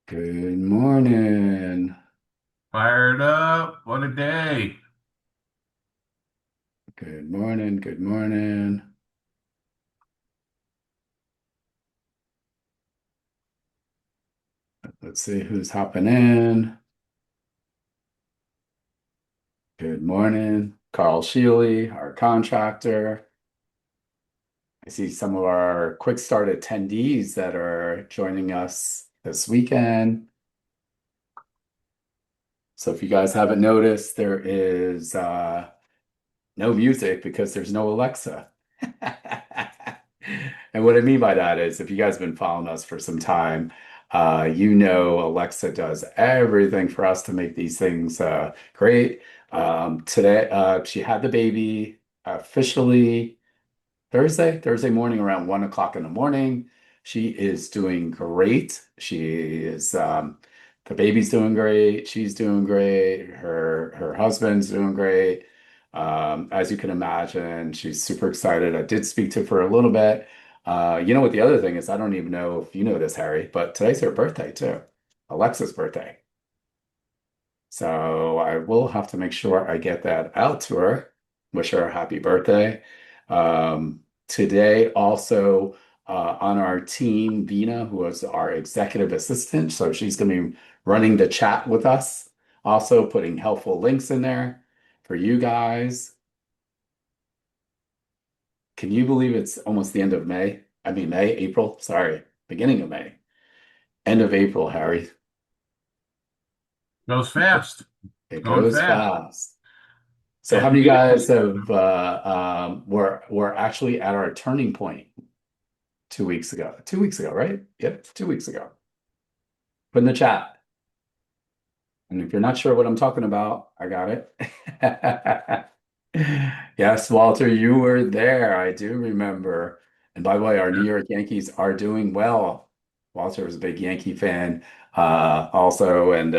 Good morning. Fired up. What a day. Good morning. Good morning. Let's see who's hopping in. Good morning. Carl Sheely, our contractor. I see some of our quick start attendees that are joining us this weekend. So if you guys haven't noticed, there is no music because there's no Alexa. And what I mean by that is if you guys have been following us for some time, you know Alexa does everything for us to make these things great. Today, she had the baby officially Thursday morning around 1 o'clock in the morning. She is doing great. The baby's doing great. She's doing great. Her husband's doing great. As you can imagine, she's super excited. I did speak to her for a little bit. You know what the other thing is? I don't even know if you know this, Harry, but today's her birthday too. Alexa's birthday. So I will have to make sure I get that out to her. Wish her a happy birthday. Today, also on our team, Vina, who is our executive assistant. So she's going to be running the chat with us, also putting helpful links in there for you guys. Can you believe it's almost the end of May? I mean, April, sorry, beginning of May, end of April, Harry. Goes fast. It Going goes fast. fast. So how And many you guys have we're actually at our turning point 2 weeks ago? 2 weeks ago, right? Yep, 2 weeks ago. Put in the chat. And if you're not sure what I'm talking about, I got it. Yes, Walter, you were there. I do remember. And by the way, our New York Yankees are doing well. Walter was a big Yankee fan, also, and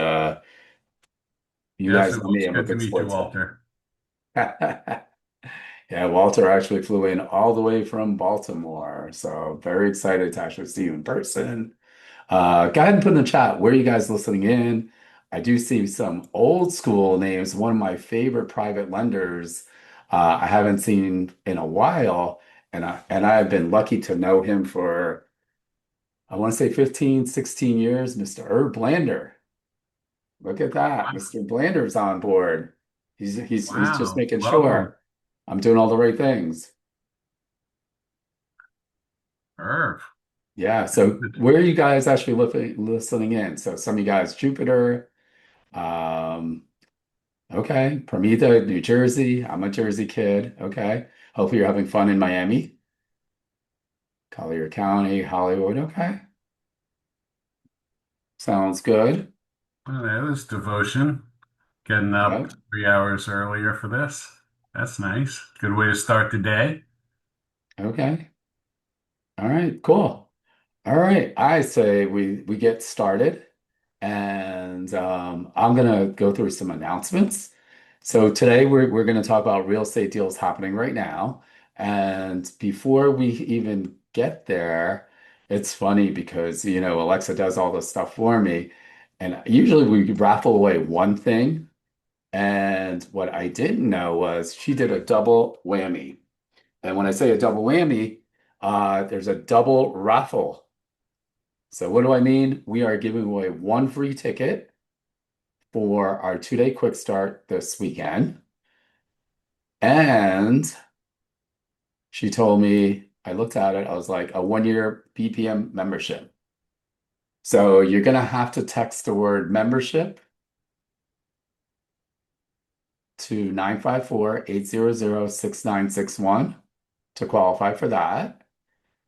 you yes, guys it know me, was I'm a good to big meet you, sports fan. Walter. Yeah, Walter actually flew in all the way from Baltimore. So very excited to actually see you in person. Go ahead and put in the chat where are you guys listening in. I do see some old school names. One of my favorite private lenders I haven't seen in a while, and I've been lucky to know him for I want to say 15, 16 years, Mr. Herb Blander. Look at that. Mr. Blander's on board. He's just Wow. making Welcome, sure I'm doing all the right things. Irv. Yeah, so where are you guys actually listening in? So some of you guys, Jupiter, um, okay, Permita, New Jersey. I'm a Jersey kid. Okay. Hopefully you're having fun in Miami, Collier County, Hollywood. Okay. Sounds good. Well, that was devotion. Getting up Yep. 3 hours earlier for this. That's nice. Good way to start the day. Okay. All right, cool. All right. I say we get started and I'm gonna go through some announcements. So today we're gonna talk about real estate deals happening right now. And before we even get there, it's funny because Alexa does all this stuff for me. And usually we raffle away one thing. And what I didn't know was she did a double whammy. And when I say a double whammy, there's a double raffle. So what do I mean? We are giving away one free ticket for our 2-day quick start this weekend. And she told me, I looked at it, I was like, a 1 year BPM membership. So you're gonna have to text the word membership to 954-800-6961 to qualify for that.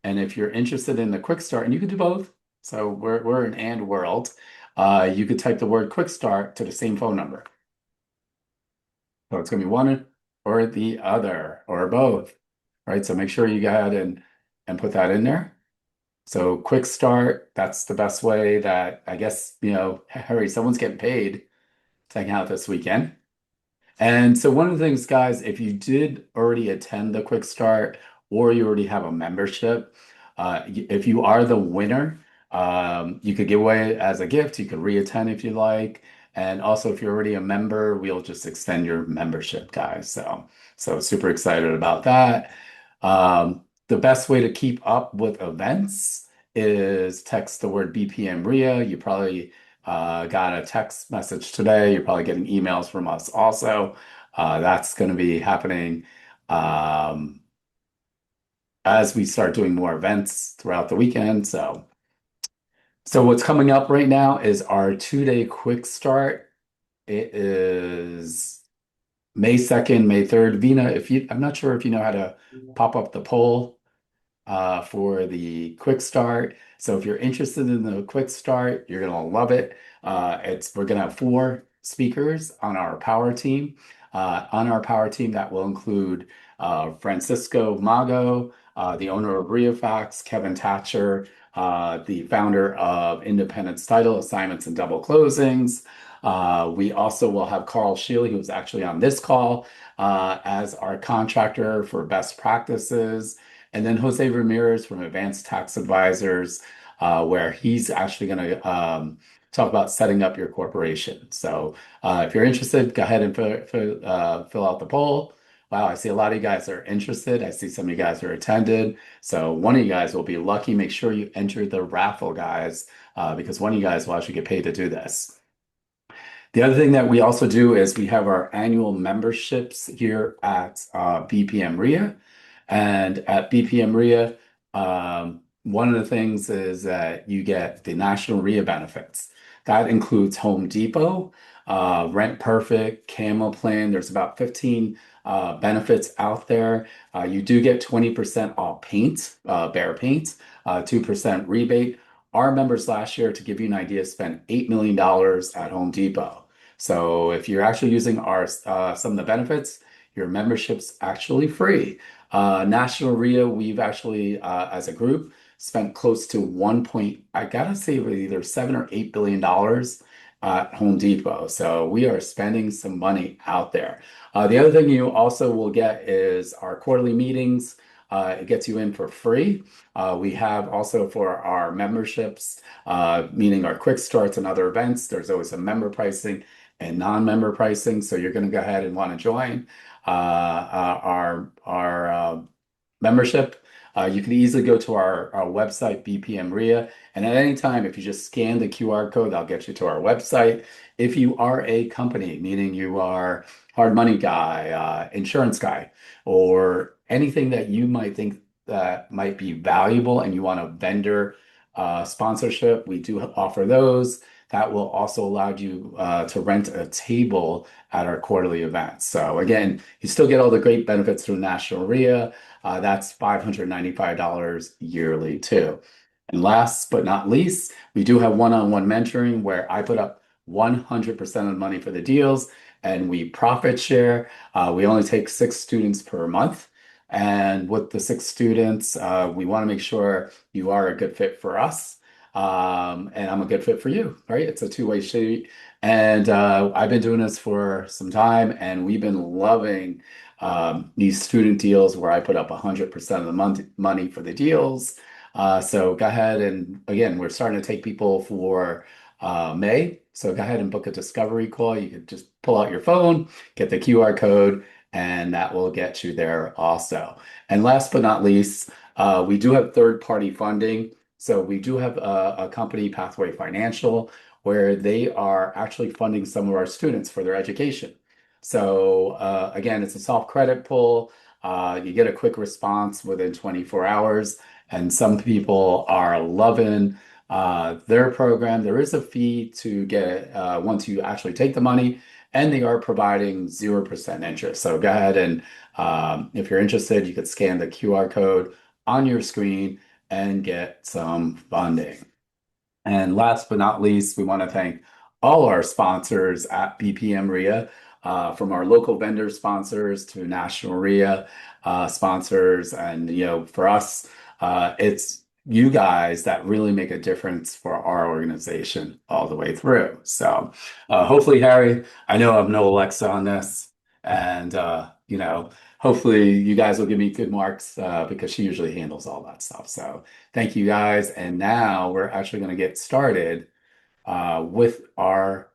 And if you're interested in the quick start, and you can do both, so we're an and world, you could type the word quick start to the same phone number. So it's gonna be one or the other or both, right? So make sure you go ahead and put that in there. So quick start, that's the best way that I guess, Harry, someone's getting paid to hang out this weekend. And so one of the things, guys, if you did already attend the quick start or you already have a membership, if you are the winner, You could give away as a gift. You could re-attend if you like. And also, if you're already a member, we'll just extend your membership, guys. So super excited about that. The best way to keep up with events is text the word BPM RIA. You probably got a text message today. You're probably getting emails from us also. That's going to be happening um, as we start doing more events throughout the weekend. So what's coming up right now is our 2-day quick start. It is May 2nd, May 3rd. Vina, I'm not sure if you know how to pop up the poll for the quick start. So if you're interested in the quick start, you're gonna love it. We're gonna have 4 speakers on our power team. That will include Francisco Mago, the owner of RioFax, Kevin Thatcher, the founder of Independence Title Assignments and Double Closings. We also will have Carl Shealy, who's actually on this call, as our contractor for best practices. And then Jose Ramirez from Advanced Tax Advisors, where he's actually going to talk about setting up your corporation. So if you're interested, go ahead and fill out the poll. Wow, I see a lot of you guys are interested. I see some of you guys are attended. So one of you guys will be lucky. Make sure you enter the raffle, guys, because one of you guys will actually get paid to do this. The other thing that we also do is we have our annual memberships here at BPM RIA. And at BPM RIA, one of the things is that you get the National RIA benefits. That includes Home Depot, Rent Perfect, Camel Plan. There's about 15 benefits out there. You do get 20% off paint, Behr paint, 2% rebate. Our members last year, to give you an idea, spent $8 million at Home Depot. So if you're actually using our some of the benefits, your membership's actually free. National RIA, we've actually, as a group, spent close to I gotta say, either 7 or 8 billion dollars at Home Depot. So we are spending some money out there. The other thing you also will get is our quarterly meetings. It gets you in for free. We have also for our memberships, meaning our quick starts and other events, there's always a member pricing and non-member pricing. So you're going to go ahead and want to join our membership. You can easily go to our website, BPM RIA, and at any time, if you just scan the QR code, that'll get you to our website. If you are a company, meaning you are hard money guy, insurance guy, or anything that you might think that might be valuable and you want a vendor sponsorship, we do offer those. That will also allow you to rent a table at our quarterly events. So again, you still get all the great benefits through National RIA. That's $595 yearly too. And last but not least, we do have one-on-one mentoring where I put up 100% of the money for the deals and we profit share. We only take 6 students per month. And with the 6 students, we want to make sure you are a good fit for us. And I'm a good fit for you, right? It's a two-way street. And I've been doing this for some time, and we've been loving these student deals where I put up 100% of the money for the deals. So go ahead and again, we're starting to take people for May. So go ahead and book a discovery call. You can just pull out your phone, get the QR code, and that will get you there also. And last but not least, we do have third-party funding. So we do have a company, Pathway Financial, where they are actually funding some of our students for their education. So again, it's a soft credit pull. You get a quick response within 24 hours, and some people are loving their program. There is a fee to get it once you actually take the money, and they are providing 0% interest. So go ahead and if you're interested, you could scan the QR code on your screen and get some funding. And last but not least, we want to thank all our sponsors at BPM RIA, from our local vendor sponsors to National RIA sponsors. And, for us, it's you guys that really make a difference for our organization all the way through. So hopefully, Harry, I know I'm no Alexa on this. And, you know, hopefully you guys will give me good marks because she usually handles all that stuff. So thank you guys. And now we're actually going to get started with our,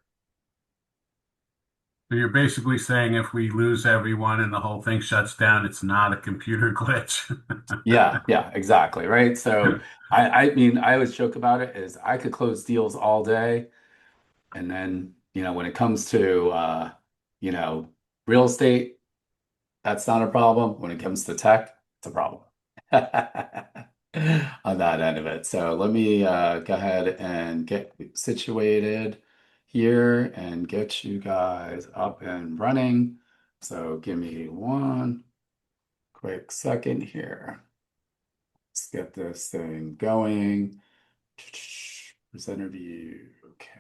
So you're basically saying if we lose everyone and the whole thing shuts down, it's not a computer glitch. yeah, yeah, exactly. Right. So I mean, I always joke about it is I could close deals all day. And then, when it comes to, you know, real estate, that's not a problem. When it comes to tech, it's a problem on that end of it. So let me go ahead and get situated here and get you guys up and running. So give me one quick second here. Let's get this thing going. Presenter view. Okay.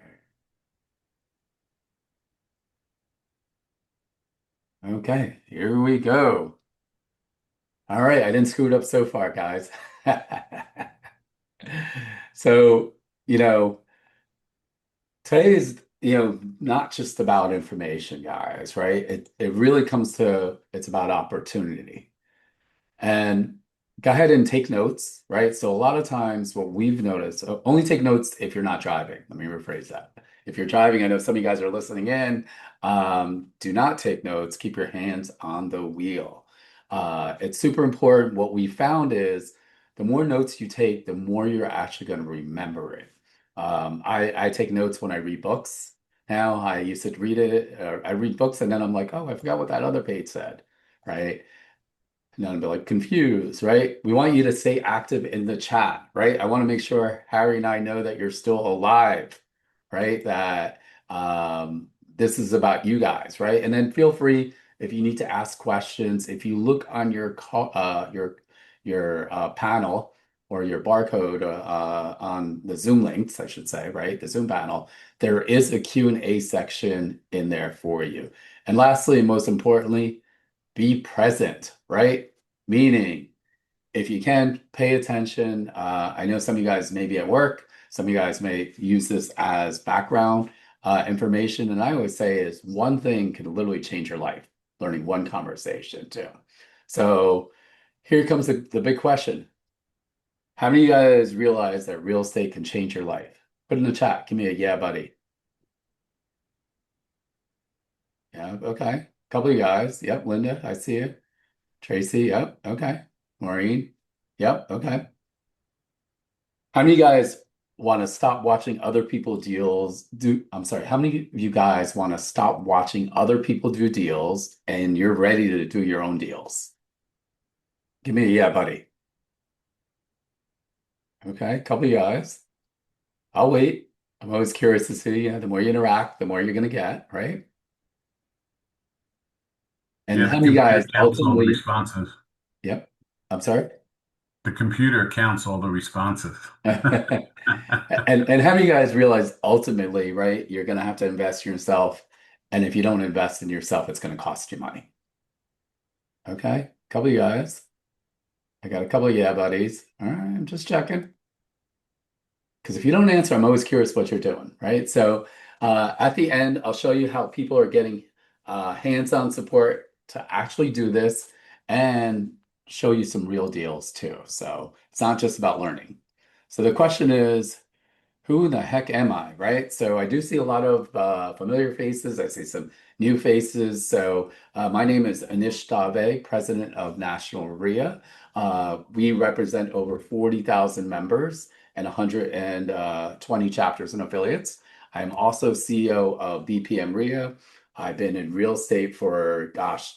Okay, here we go. All right, I didn't screw it up so far, guys. So, you know, today is, not just about information, guys, right? It really comes to it's about opportunity. And go ahead and take notes, right? So a lot of times what we've noticed, only take notes if you're not driving. Let me rephrase that. If you're driving, I know some of you guys are listening in. Do not take notes. Keep your hands on the wheel. It's super important. What we found is the more notes you take, the more you're actually going to remember it. I take notes when I read books. Now I used to read it. I read books and then I'm like, oh, I forgot what that other page said, right? And then be like confused, right? We want you to stay active in the chat, right? I want to make sure Harry and I know that you're still alive, right? That this is about you guys, right? And then feel free if you need to ask questions. If you look on your panel or your barcode on the Zoom links, I should say, right? The Zoom panel, there is a Q&A section in there for you. And lastly, and most importantly, be present, right? Meaning, if you can, pay attention. I know some of you guys may be at work, some of you guys may use this as background information. And I always say is one thing can literally change your life, learning one conversation too. So here comes the big question. How many of you guys realize that real estate can change your life? Put in the chat. Give me a yeah, buddy. Yeah, okay. Couple of you guys. Yep, Linda, I see you. Tracy, yep, okay. Maureen, yep, okay. How many of you guys want to stop watching other people deals do I'm sorry, how many of you guys want to stop watching other people do deals and you're ready to do your own deals? Give me a yeah, buddy. Okay, couple of you guys. I'll wait. I'm always curious to see, the more you interact, the more you're gonna get, right? And Yeah, how the many computer guys counts all the ultimately, responses. yep, I'm sorry. The computer counts all the responses. And have you guys realize ultimately, right, you're going to have to invest in yourself. And if you don't invest in yourself, it's going to cost you money. Okay. Couple of you guys. I got a couple of yeah buddies. All right. I'm just checking. Because if you don't answer, I'm always curious what you're doing, right? So at the end, I'll show you how people are getting hands-on support to actually do this and show you some real deals too. So it's not just about learning. So the question is, who the heck am I, right? So I do see a lot of familiar faces. I see some new faces. So my name is Anish Dave, president of National RIA. We represent over 40,000 members and 120 chapters and affiliates. I'm also CEO of BPM RIA. I've been in real estate for, gosh,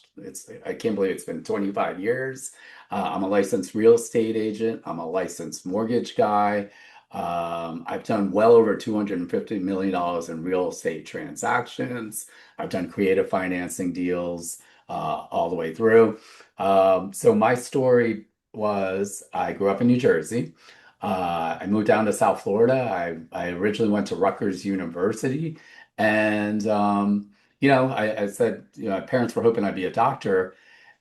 I can't believe it's been 25 years. I'm a licensed real estate agent. I'm a licensed mortgage guy. I've done well over $250 million in real estate transactions. I've done creative financing deals all the way through. So my story was I grew up in New Jersey. I moved down to South Florida. I originally went to Rutgers University. And, I said, my parents were hoping I'd be a doctor.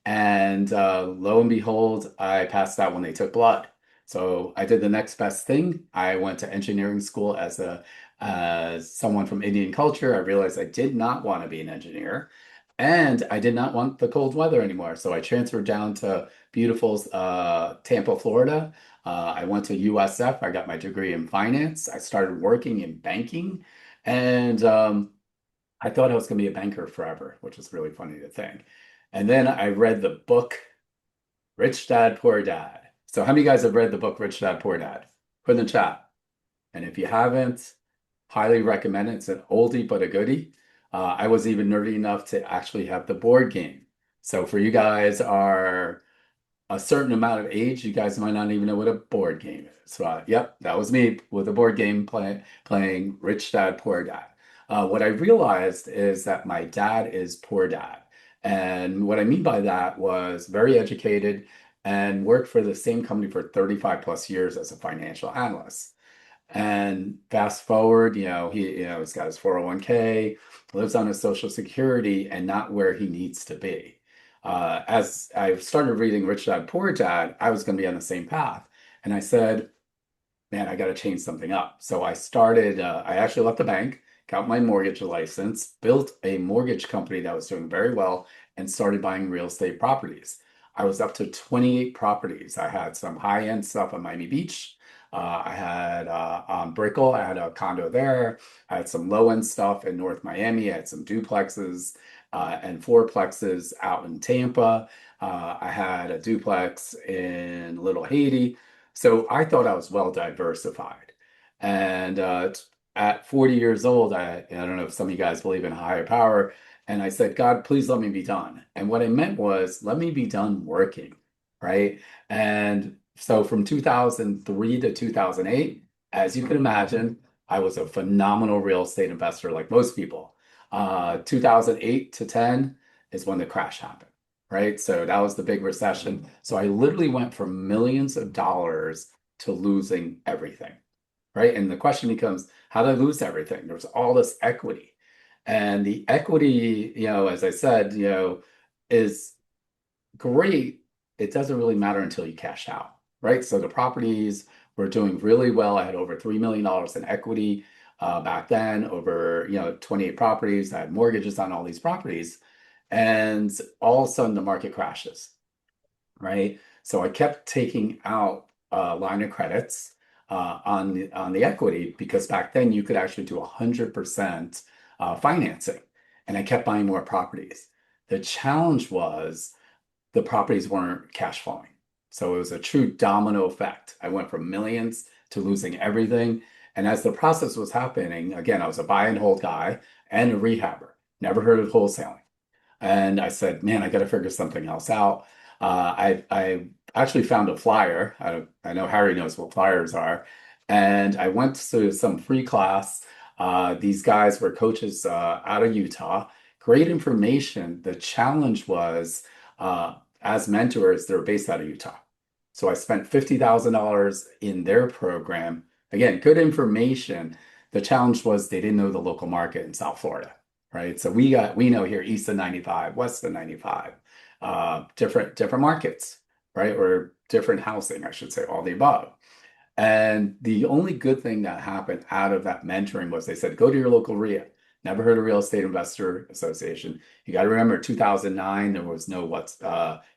And lo and behold, I passed out when they took blood. So I did the next best thing. I went to engineering school as someone from Indian culture. I realized I did not want to be an engineer. And I did not want the cold weather anymore. So I transferred down to beautiful Tampa, Florida. I went to USF. I got my degree in finance. I started working in banking. And I thought I was going to be a banker forever, which is really funny to think. And then I read the book Rich Dad, Poor Dad. So, how many of you guys have read the book Rich Dad, Poor Dad? Put in the chat. And if you haven't, highly recommend it. It's an oldie but a goodie. I was even nerdy enough to actually have the board game. So for you guys are a certain amount of age, you guys might not even know what a board game is. So, yep, that was me with a board game playing Rich Dad, Poor Dad. What I realized is that my dad is poor dad. And what I mean by that was very educated and worked for the same company for 35 plus years as a financial analyst. And fast forward, he's got his 401k, lives on his Social Security, and not where he needs to be. As I started reading Rich Dad Poor Dad, I was going to be on the same path, and I said, "Man, I got to change something up." So I started. I actually left the bank, got my mortgage license, built a mortgage company that was doing very well, and started buying real estate properties. I was up to 28 properties. I had some high-end stuff on Miami Beach. I had on Brickell, I had a condo there. I had some low-end stuff in North Miami. I had some duplexes and fourplexes out in Tampa. I had a duplex in Little Haiti. So I thought I was well diversified. And at 40 years old, I don't know if some of you guys believe in higher power. And I said, God, please let me be done. And what I meant was, let me be done working, right? And so from 2003 to 2008, as you can imagine, I was a phenomenal real estate investor like most people. 2008 to 10 is when the crash happened, right? So that was the big recession. So I literally went from millions of dollars to losing everything, right? And the question becomes, how did I lose everything? There's all this equity. And the equity, as I said, is great. It doesn't really matter until you cash out, right? So the properties were doing really well. I had over $3 million in equity back then, over 28 properties. I had mortgages on all these properties. And all of a sudden the market crashes, right? So I kept taking out line of credits on the equity because back then you could actually do 100% financing, and I kept buying more properties. The challenge was the properties weren't cash flowing, so it was a true domino effect. I went from millions to losing everything, and as the process was happening, again, I was a buy and hold guy and a rehabber. Never heard of wholesaling. And I said, man, I got to figure something else out. I actually found a flyer. I know Harry knows what flyers are. And I went to some free class. These guys were coaches out of Utah. Great information. The challenge was, as mentors, they're based out of Utah. So I spent $50,000 in their program. Again, good information. The challenge was they didn't know the local market in South Florida, right? So we know here east of 95, west of 95, different markets, right? Or different housing, I should say, all the above. And the only good thing that happened out of that mentoring was they said, go to your local RIA. Never heard of Real Estate Investor Association. You got to remember 2009, there was no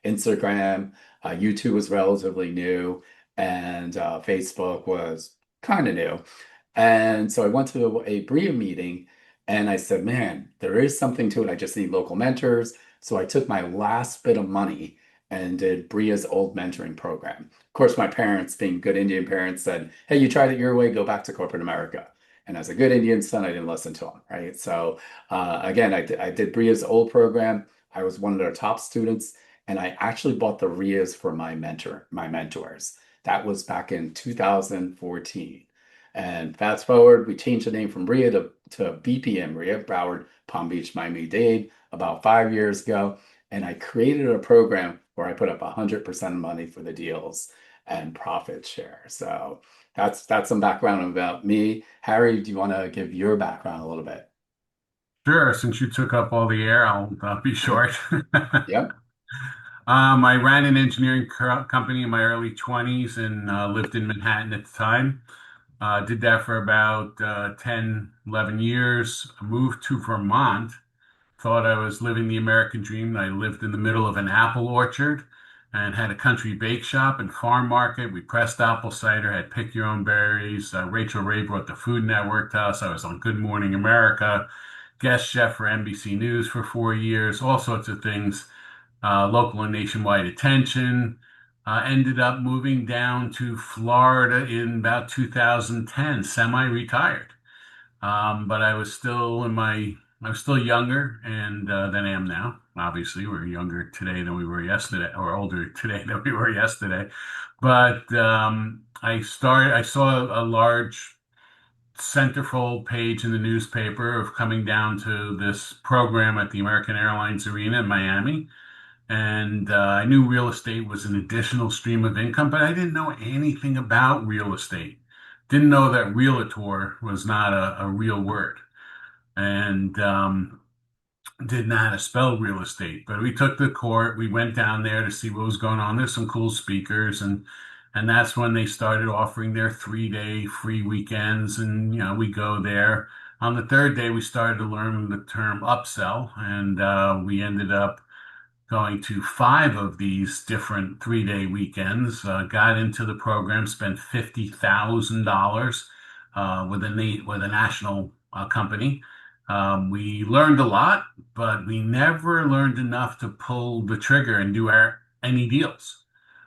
Instagram, YouTube was relatively new, and Facebook was kind of new. And so I went to a BRIA meeting and I said, man, there is something to it. I just need local mentors. So I took my last bit of money and did BRIA's old mentoring program. Of course, my parents, being good Indian parents, said, hey, you tried it your way, go back to corporate America. And as a good Indian son, I didn't listen to them, right? So again, I did BRIA's old program. I was one of their top students, and I actually bought the RIAs for my mentors. That was back in 2014. And fast forward, we changed the name from RIA to BPM RIA, Broward, Palm Beach, Miami-Dade, about 5 years ago. And I created a program where I put up 100% of money for the deals and profit share. So that's some background about me. Harry, do you want to give your background a little bit? Sure, since you took up all the air, I'll be short. Yep. I ran an engineering company in my early 20s and lived in Manhattan at the time. Did that for about 10, 11 years. I moved to Vermont thought I was living the American dream. I lived in the middle of an apple orchard and had a country bake shop and farm market. We pressed apple cider, had pick your own berries. Rachel Ray brought the Food Network to us. I was on Good Morning America, guest chef for NBC News for 4 years, all sorts of things, local and nationwide attention. Ended up moving down to Florida in about 2010, semi-retired. But I was still younger and than I am now. Obviously, we're younger today than we were yesterday, or older today than we were yesterday. But I saw a large centerfold page in the newspaper of coming down to this program at the American Airlines Arena in Miami. And I knew real estate was an additional stream of income, but I didn't know anything about real estate. Didn't know that realtor was not a real word. And didn't know how to spell real estate. But we took the court. We went down there to see what was going on. There's some cool speakers, and that's when they started offering their 3-day free weekends. And we go there. On the third day, we started to learn the term upsell, and we ended up going to 5 of these different 3-day weekends. Got into the program, spent $50,000 with a national company. We learned a lot, but we never learned enough to pull the trigger and do any deals.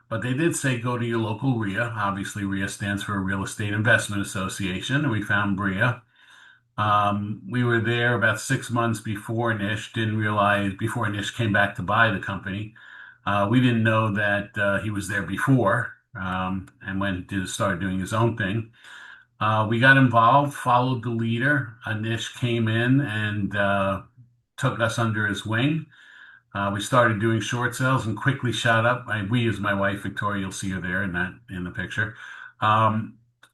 But they did say go to your local RIA. Obviously, RIA stands for Real Estate Investment Association, and we found BRIA. We were there about 6 months before Nish, didn't realize before Nish came back to buy the company. We didn't know that he was there before and went to start doing his own thing. We got involved, followed the leader. Anish came in and took us under his wing. We started doing short sales and quickly shot up. We, as my wife Victoria, you'll see her there in the picture.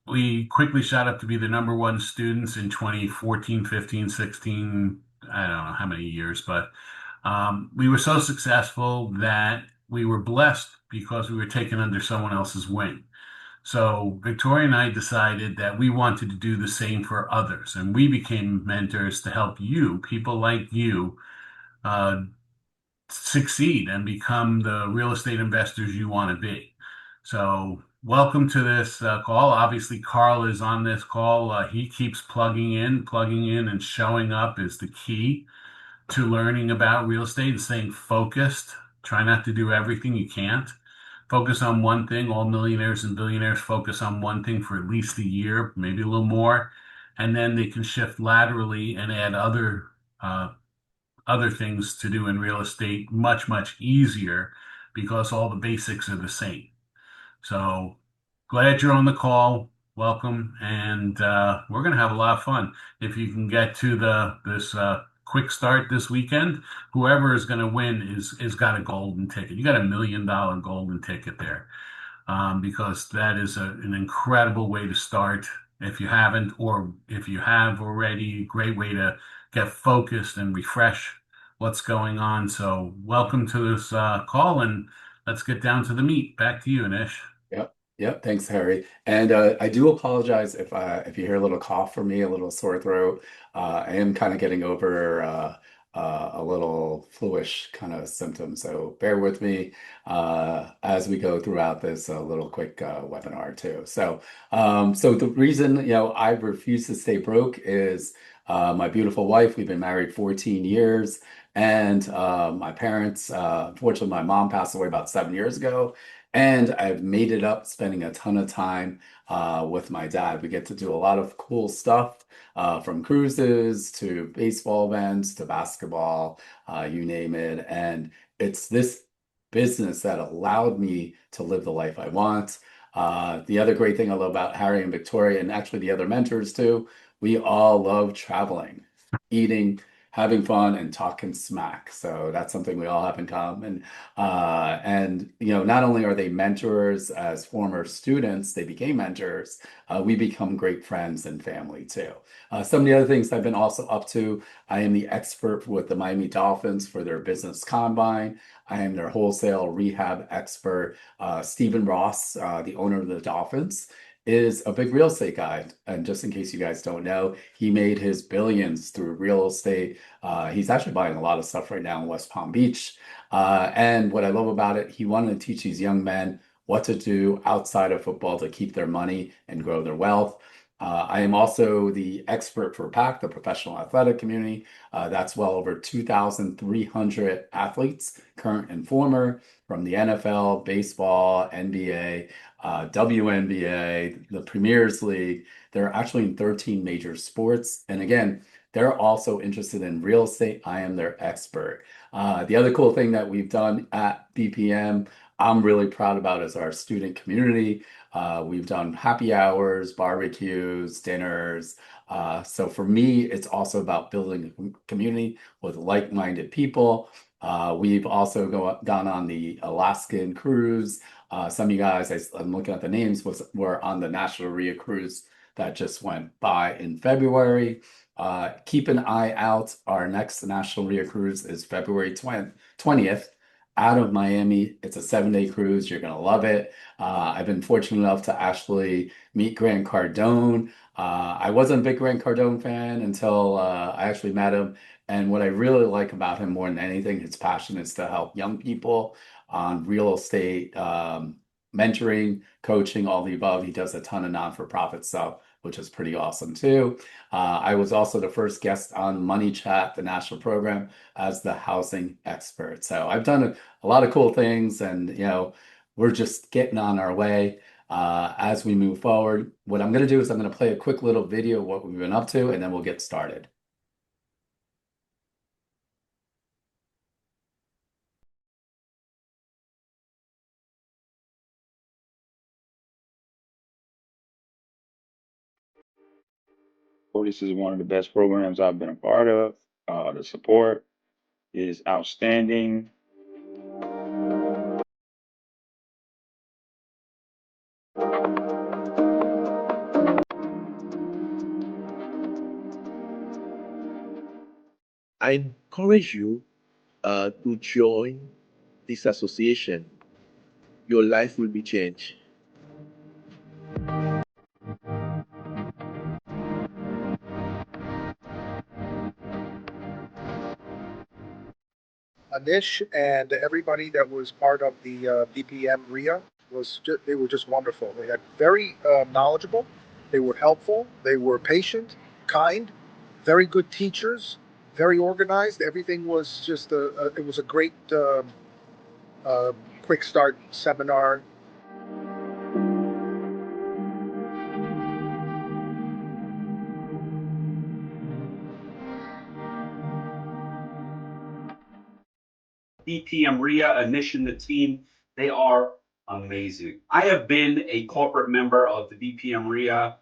We quickly shot up to be the number one students in 2014, 15, 16. I don't know how many years, but we were so successful that we were blessed because we were taken under someone else's wing. So Victoria and I decided that we wanted to do the same for others, and we became mentors to help you, people like you, uh, succeed and become the real estate investors you want to be. So welcome to this call. Obviously, Carl is on this call. He keeps plugging in, and showing up is the key to learning about real estate and staying focused. Try not to do everything you can't. Focus on one thing. All millionaires and billionaires focus on one thing for at least a year, maybe a little more, and then they can shift laterally and add other things to do in real estate much, much easier because all the basics are the same. So glad you're on the call. Welcome, and we're going to have a lot of fun. If you can get to this quick start this weekend, whoever is going to win is got a golden ticket. You got $1 million golden ticket there, because that is an incredible way to start. If you haven't, or if you have already, great way to get focused and refresh what's going on. So welcome to this call, and let's get down to the meat. Back to you, Anish. Yep. Yep. Thanks, Harry. And I do apologize if you hear a little cough from me, a little sore throat. I am kind of getting over a little fluish kind of symptom, so bear with me as we go throughout this little quick webinar too. So the reason I refuse to stay broke is my beautiful wife. We've been married 14 years, and my parents. Unfortunately, my mom passed away about 7 years ago. And I've made it up spending a ton of time with my dad. We get to do a lot of cool stuff, from cruises to baseball events to basketball, you name it. And it's this business that allowed me to live the life I want. The other great thing I love about Harry and Victoria, and actually the other mentors too, we all love traveling, eating, having fun, and talking smack. So that's something we all have in common. And not only are they mentors as former students, they became mentors. We become great friends and family too. Some of the other things I've been also up to: I am the expert with the Miami Dolphins for their business combine. I am their wholesale rehab expert. Stephen Ross, the owner of the Dolphins, is a big real estate guy. And just in case you guys don't know, he made his billions through real estate. He's actually buying a lot of stuff right now in West Palm Beach. And what I love about it, he wanted to teach these young men what to do outside of football to keep their money and grow their wealth. I am also the expert for PAC, the professional athletic community. That's well over 2,300 athletes, current and former, from the NFL, baseball, NBA, WNBA, the Premier's League. They're actually in 13 major sports. And again, they're also interested in real estate. I am their expert. The other cool thing that we've done at BPM, I'm really proud about is our student community. We've done happy hours, barbecues, dinners. So for me, it's also about building a community with like-minded people. We've also gone on the Alaskan cruise. Some of you guys, I'm looking at the names, were on the National Ria cruise that just went by in February. Keep an eye out. Our next National Ria cruise is February 20th out of Miami. It's a 7-day cruise. You're going to love it. I've been fortunate enough to actually meet Grant Cardone. I wasn't a big Grant Cardone fan until I actually met him. And what I really like about him more than anything, his passion is to help young people on real estate, mentoring, coaching, all the above. He does a ton of non-for-profit stuff, which is pretty awesome too. I was also the first guest on Money Chat, the national program, as the housing expert. So I've done a lot of cool things, and we're just getting on our way as we move forward. What I'm going to do is I'm going to play a quick little video of what we've been up to, and then we'll get started. This is one of the best programs I've been a part of. The support is outstanding. I encourage you to join this association. Your life will be changed. Anish and everybody that was part of the BPM RIA they were just wonderful. They had very knowledgeable, they were helpful, they were patient, kind, very good teachers, very organized. Everything was just it was a great uh, quick start seminar. BPM Ria, Anish, and the team, they are amazing. I have been a corporate member of the BPM Ria,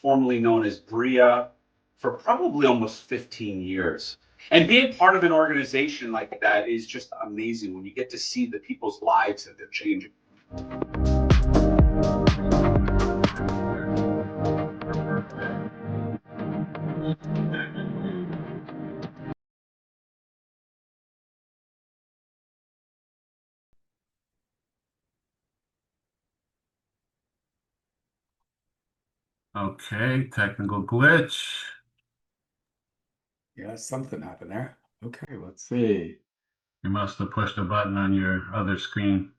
formerly known as BRIA, for probably almost 15 years. And being part of an organization like that is just amazing when you get to see the people's lives that they're changing. Okay, technical glitch. Yeah, something happened there. Okay, let's see. You must have pushed a button on your other screen.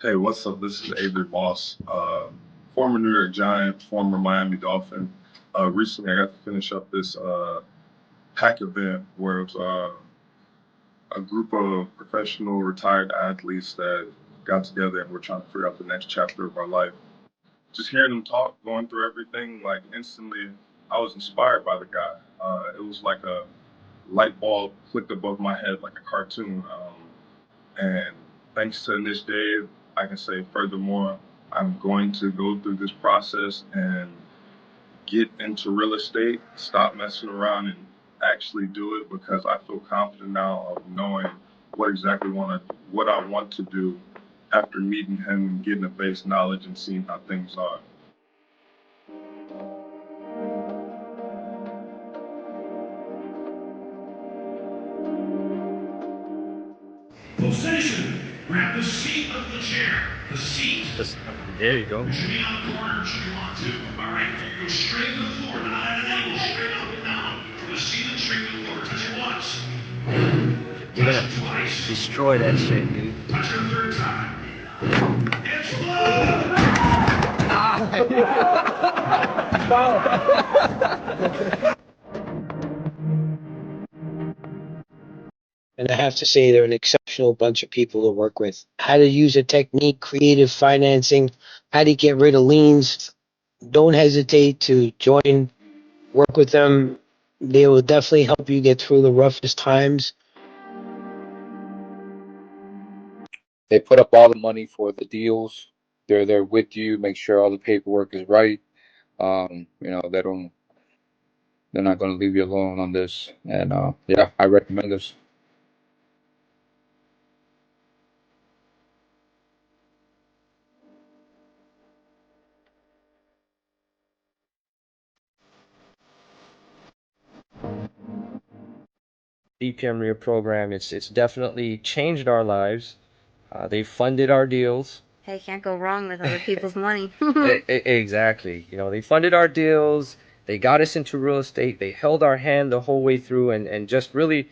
Hey, what's up? This is Avery Moss, former New York Giant, former Miami Dolphin. Recently, I got to finish up this hack event where it was a group of professional retired athletes that got together and we're trying to figure out the next chapter of our life. Just hearing them talk, going through everything, like instantly, I was inspired by the guy. It was like a light bulb clicked above my head like a cartoon. And thanks to this day, I can say furthermore, I'm going to go through this process and get into real estate, stop messing around and actually do it because I feel confident now of knowing what I want to do after meeting him and getting a base knowledge and seeing how things are. Position. Grab the seat of the chair. The seat. There you go. You should be on the corner should you want to. All right. Go straight to the floor, not at an angle. Straight up and down. The seat and straight to the floor. Touch it once. You're Touch gonna it twice. destroy that shit, dude. Touch it a third time. Explode! And I have to say, they're an exceptional bunch of people to work with. How to use a technique, creative financing, how to get rid of liens. Don't hesitate to join, work with them. They will definitely help you get through the roughest times. They put up all the money for the deals. They're there with you, make sure all the paperwork is right. They're not going to leave you alone on this. And yeah, I recommend this. BPM RIA program, it's definitely changed our lives. They funded our deals. Hey, can't go wrong with other people's money. Exactly. You know, they funded our deals. They got us into real estate. They held our hand the whole way through, and just really,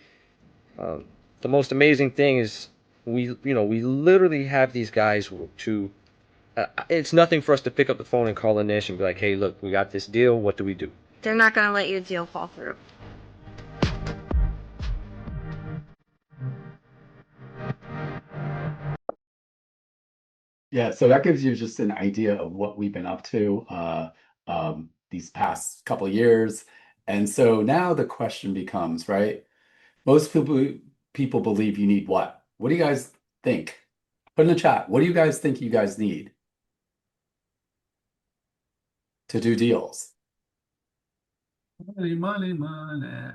the most amazing thing is we literally have these guys to. It's nothing for us to pick up the phone and call Anish and be like, hey, look, we got this deal. What do we do? They're not gonna let your deal fall through. Yeah, so that gives you just an idea of what we've been up to these past couple of years. And so now the question becomes, right? Most people believe you need what? What do you guys think? Put in the chat. What do you guys think you guys need to do deals? Money, money, money.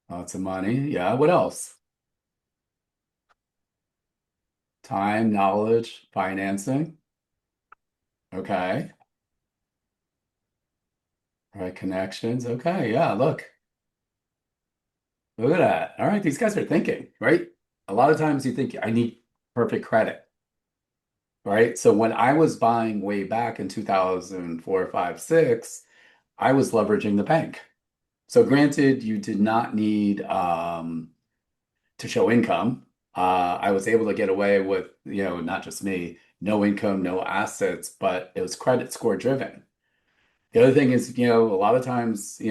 Lots of money. Yeah. What else? Time, knowledge, financing. Okay. All right, connections. Okay, yeah, look. Look at that. All right, these guys are thinking, right? A lot of times you think I need perfect credit, right? So when I was buying way back in 2004, 5, 6, I was leveraging the bank. So granted, you did not need to show income. I was able to get away with, not just me, no income, no assets, but it was credit score driven. The other thing is, a lot of times,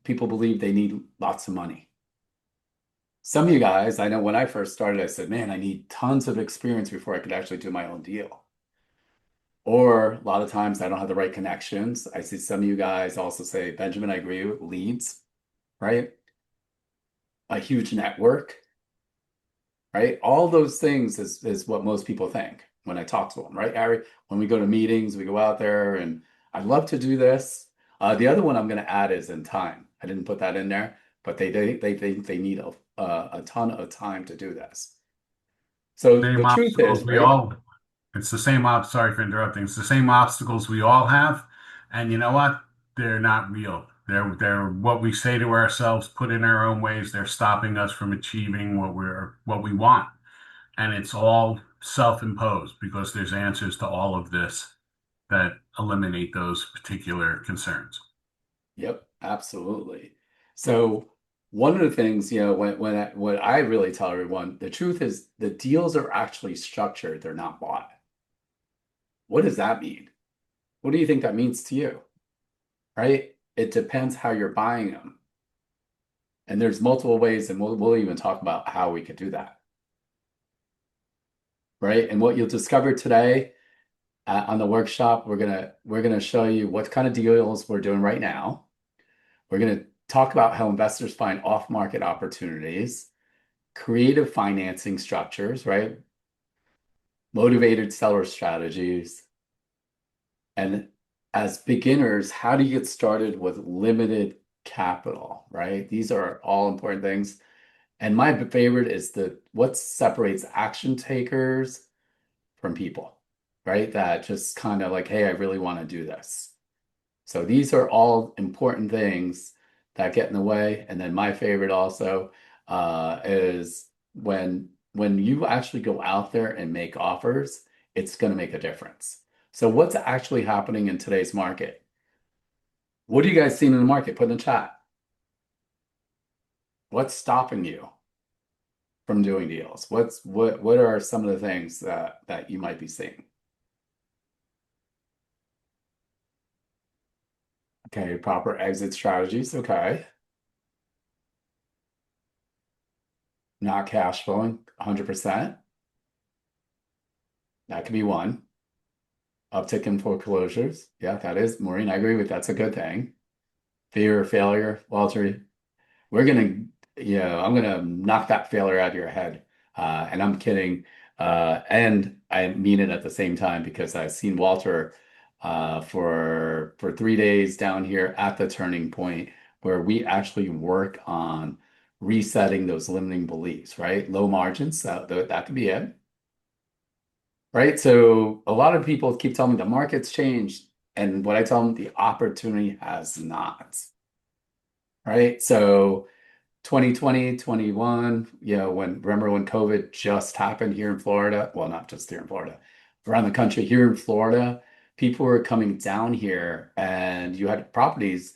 people believe they need lots of money. Some of you guys, I know when I first started, I said, man, I need tons of experience before I could actually do my own deal. Or a lot of times I don't have the right connections. I see some of you guys also say, Benjamin, I agree with leads, right? A huge network, right? All those things is what most people think when I talk to them, right, Ari? When we go to meetings, we go out there and I'd love to do this. The other one I'm going to add is in time. I didn't put that in there, but they think they need a ton of time to do this. So Same the truth obstacles is, we right? all. It's the same sorry for interrupting. It's the same obstacles we all have, and you know what? They're not real. They're what we say to ourselves, put in our own ways. They're stopping us from achieving what we want, and it's all self-imposed because there's answers to all of this that eliminate those particular concerns. Yep, absolutely. So one of the things, what I really tell everyone, the truth is the deals are actually structured, they're not bought. What does that mean? What do you think that means to you? Right? It depends how you're buying them. And there's multiple ways, and we'll even talk about how we could do that. Right? And what you'll discover today on the workshop, we're gonna show you what kind of deals we're doing right now. We're gonna talk about how investors find off-market opportunities, creative financing structures, right? Motivated seller strategies. And as beginners, how do you get started with limited capital, right? These are all important things. And my favorite is what separates action takers from people, right? That just kind of like, hey, I really want to do this. So these are all important things that get in the way. And then my favorite also is when when you actually go out there and make offers, it's going to make a difference. So what's actually happening in today's market? What are you guys seeing in the market? Put in the chat. What's stopping you from doing deals? What are some of the things that you might be seeing? Okay, proper exit strategies. Okay. Not cash flowing 100%. That could be one. Uptick in foreclosures. Yeah, that is, Maureen, I agree with that's a good thing. Fear of failure, Walter. We're gonna, I'm gonna knock that failure out of your head. And I'm kidding. And I mean it at the same time because I've seen Walter for 3 days down here at the turning point where we actually work on resetting those limiting beliefs, right? Low margins, that could be it. Right. So a lot of people keep telling me the market's changed. And what I tell them, the opportunity has not. Right. So 2020, 21, remember when COVID just happened here in Florida? Well, not just here in Florida, around the country. Here in Florida, people were coming down here and you had properties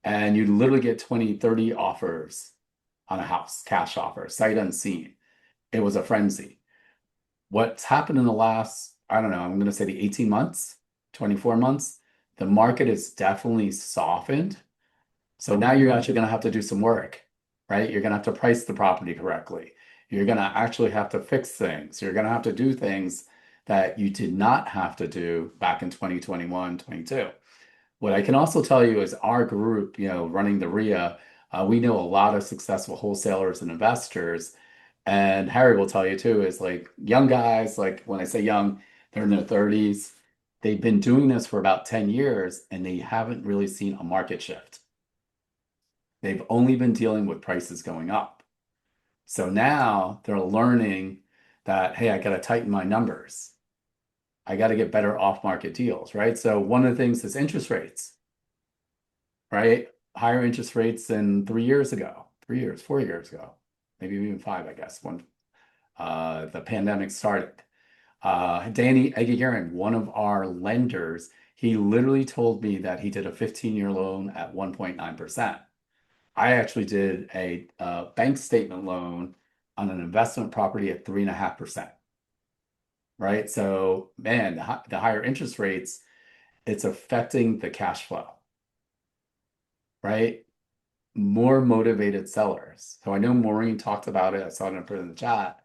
and you literally get 20, 30 offers on a house, cash offer, sight unseen. It was a frenzy. What's happened in the last, I don't know, I'm going to say the 18 months, 24 months, the market has definitely softened. So now you're actually going to have to do some work, right? You're going to have to price the property correctly. You're going to actually have to fix things. You're going to have to do things that you did not have to do back in 2021, 22. What I can also tell you is our group, running the RIA, we know a lot of successful wholesalers and investors. And Harry will tell you too, is like young guys, like when I say young, they're in their 30s. They've been doing this for about 10 years and they haven't really seen a market shift. They've only been dealing with prices going up. So now they're learning that, hey, I got to tighten my numbers. I got to get better off-market deals, right? So one of the things is interest rates, right? Higher interest rates than 3 years ago, 3 years, 4 years ago, maybe even 5, I guess, when the pandemic started. Danny Egagiran, one of our lenders, he literally told me that he did a 15-year loan at 1.9%. I actually did a bank statement loan on an investment property at 3.5%. Right? So, man, the higher interest rates, it's affecting the cash flow. Right? More motivated sellers. So I know Maureen talked about it. I saw it in the chat.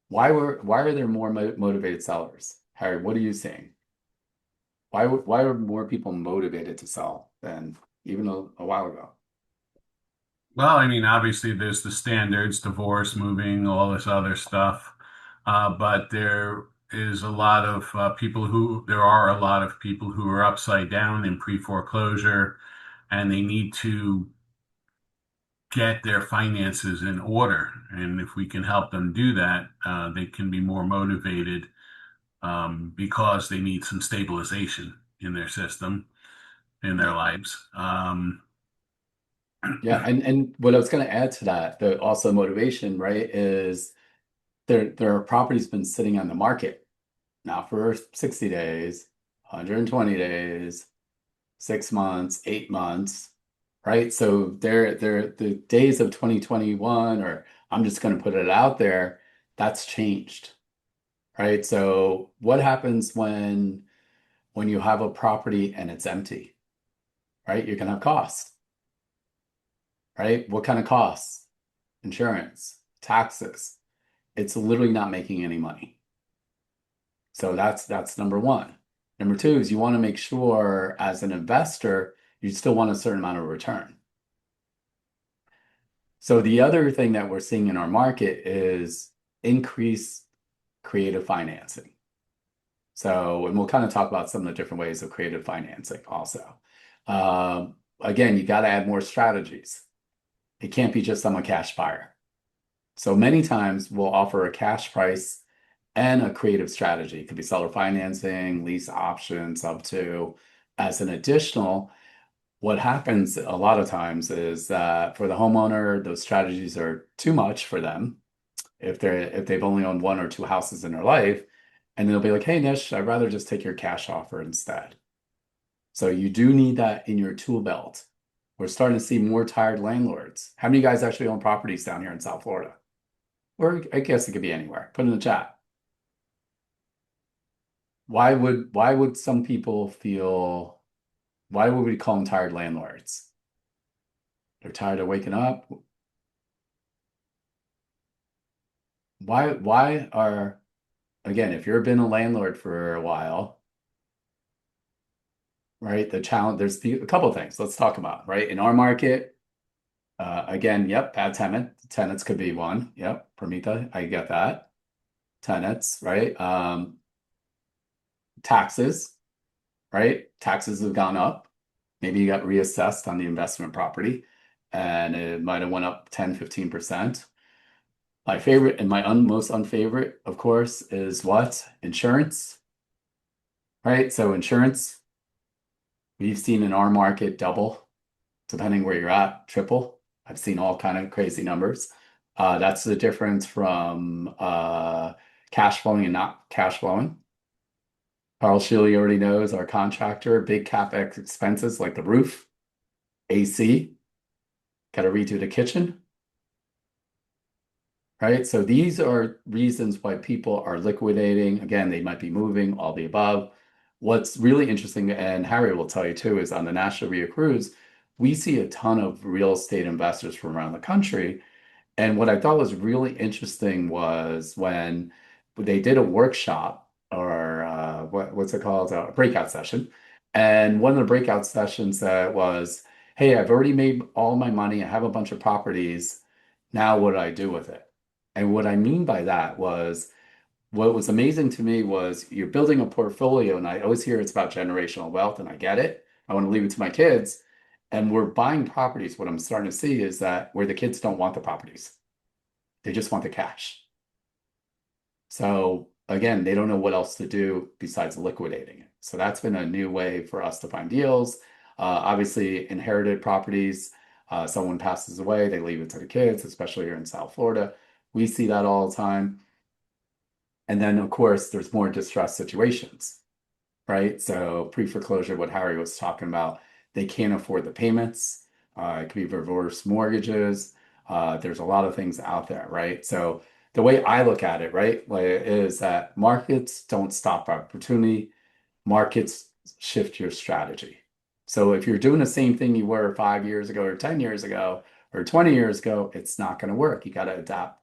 Why are there more motivated sellers? Harry, what are you seeing? Why are more people motivated to sell than even a while ago? Well, I mean, obviously there's the standards, divorce, moving, all this other stuff. But there are a lot of people who are upside down in pre-foreclosure and they need to get their finances in order. And if we can help them do that, they can be more motivated because they need some stabilization in their system, in their lives. Yeah, and what I was going to add to that, the also motivation, right, is there are properties been sitting on the market now for 60 days, 120 days, 6 months, 8 months, right? So they're the days of 2021, or I'm just going to put it out there, that's changed, right? So what happens when you have a property and it's empty, right? You're going to have costs, right? What kind of costs? Insurance, taxes. It's literally not making any money. So that's number one. Number two is you want to make sure as an investor, you still want a certain amount of return. So the other thing that we're seeing in our market is increased creative financing. So, and we'll kind of talk about some of the different ways of creative financing also. Again, you got to add more strategies. It can't be just I'm a cash buyer. So many times we'll offer a cash price and a creative strategy. It could be seller financing, lease options up to. As an additional, what happens a lot of times is that for the homeowner, those strategies are too much for them. if they've only owned one or two houses in their life, and they'll be like, "Hey, Nish, I'd rather just take your cash offer instead." So you do need that in your tool belt. We're starting to see more tired landlords. How many of you guys actually own properties down here in South Florida? Or I guess it could be anywhere. Put in the chat. Why would some people feel, why would we call them tired landlords? They're tired of waking up. Why are, again, if you've been a landlord for a while, right? The challenge, there's a couple of things let's talk about, right? In our market, again, yep, bad tenants could be one. Yep, Pramita, I get that. Tenants, right? Taxes, right? Taxes have gone up. Maybe you got reassessed on the investment property and it might have went up 10, 15%. My favorite and my most unfavorite, of course, is what? Insurance, right? So insurance, we've seen in our market double, depending where you're at, triple. I've seen all kind of crazy numbers. That's the difference from cash flowing and not cash flowing. Carl Shealy already knows our contractor, big CapEx expenses like the roof, AC, got to redo the kitchen, right? So these are reasons why people are liquidating. Again, they might be moving, all the above. What's really interesting, and Harry will tell you too, is on the National Rio Cruise, we see a ton of real estate investors from around the country. And what I thought was really interesting was when they did a workshop or what's it called? A breakout session. And one of the breakout sessions was, hey, I've already made all my money. I have a bunch of properties. Now what do I do with it? And what I mean by that was, what was amazing to me was you're building a portfolio, and I always hear it's about generational wealth, and I get it. I want to leave it to my kids. And we're buying properties. What I'm starting to see is that where the kids don't want the properties, they just want the cash. So again, they don't know what else to do besides liquidating it. So that's been a new way for us to find deals. Obviously, inherited properties, someone passes away, they leave it to the kids, especially here in South Florida. We see that all the time. And then, of course, there's more distressed situations, right? So pre-foreclosure, what Harry was talking about, they can't afford the payments. It could be reverse mortgages. There's a lot of things out there, right? So the way I look at it, right, is that markets don't stop opportunity. Markets shift your strategy. So if you're doing the same thing you were 5 years ago or 10 years ago or 20 years ago, it's not going to work. You got to adapt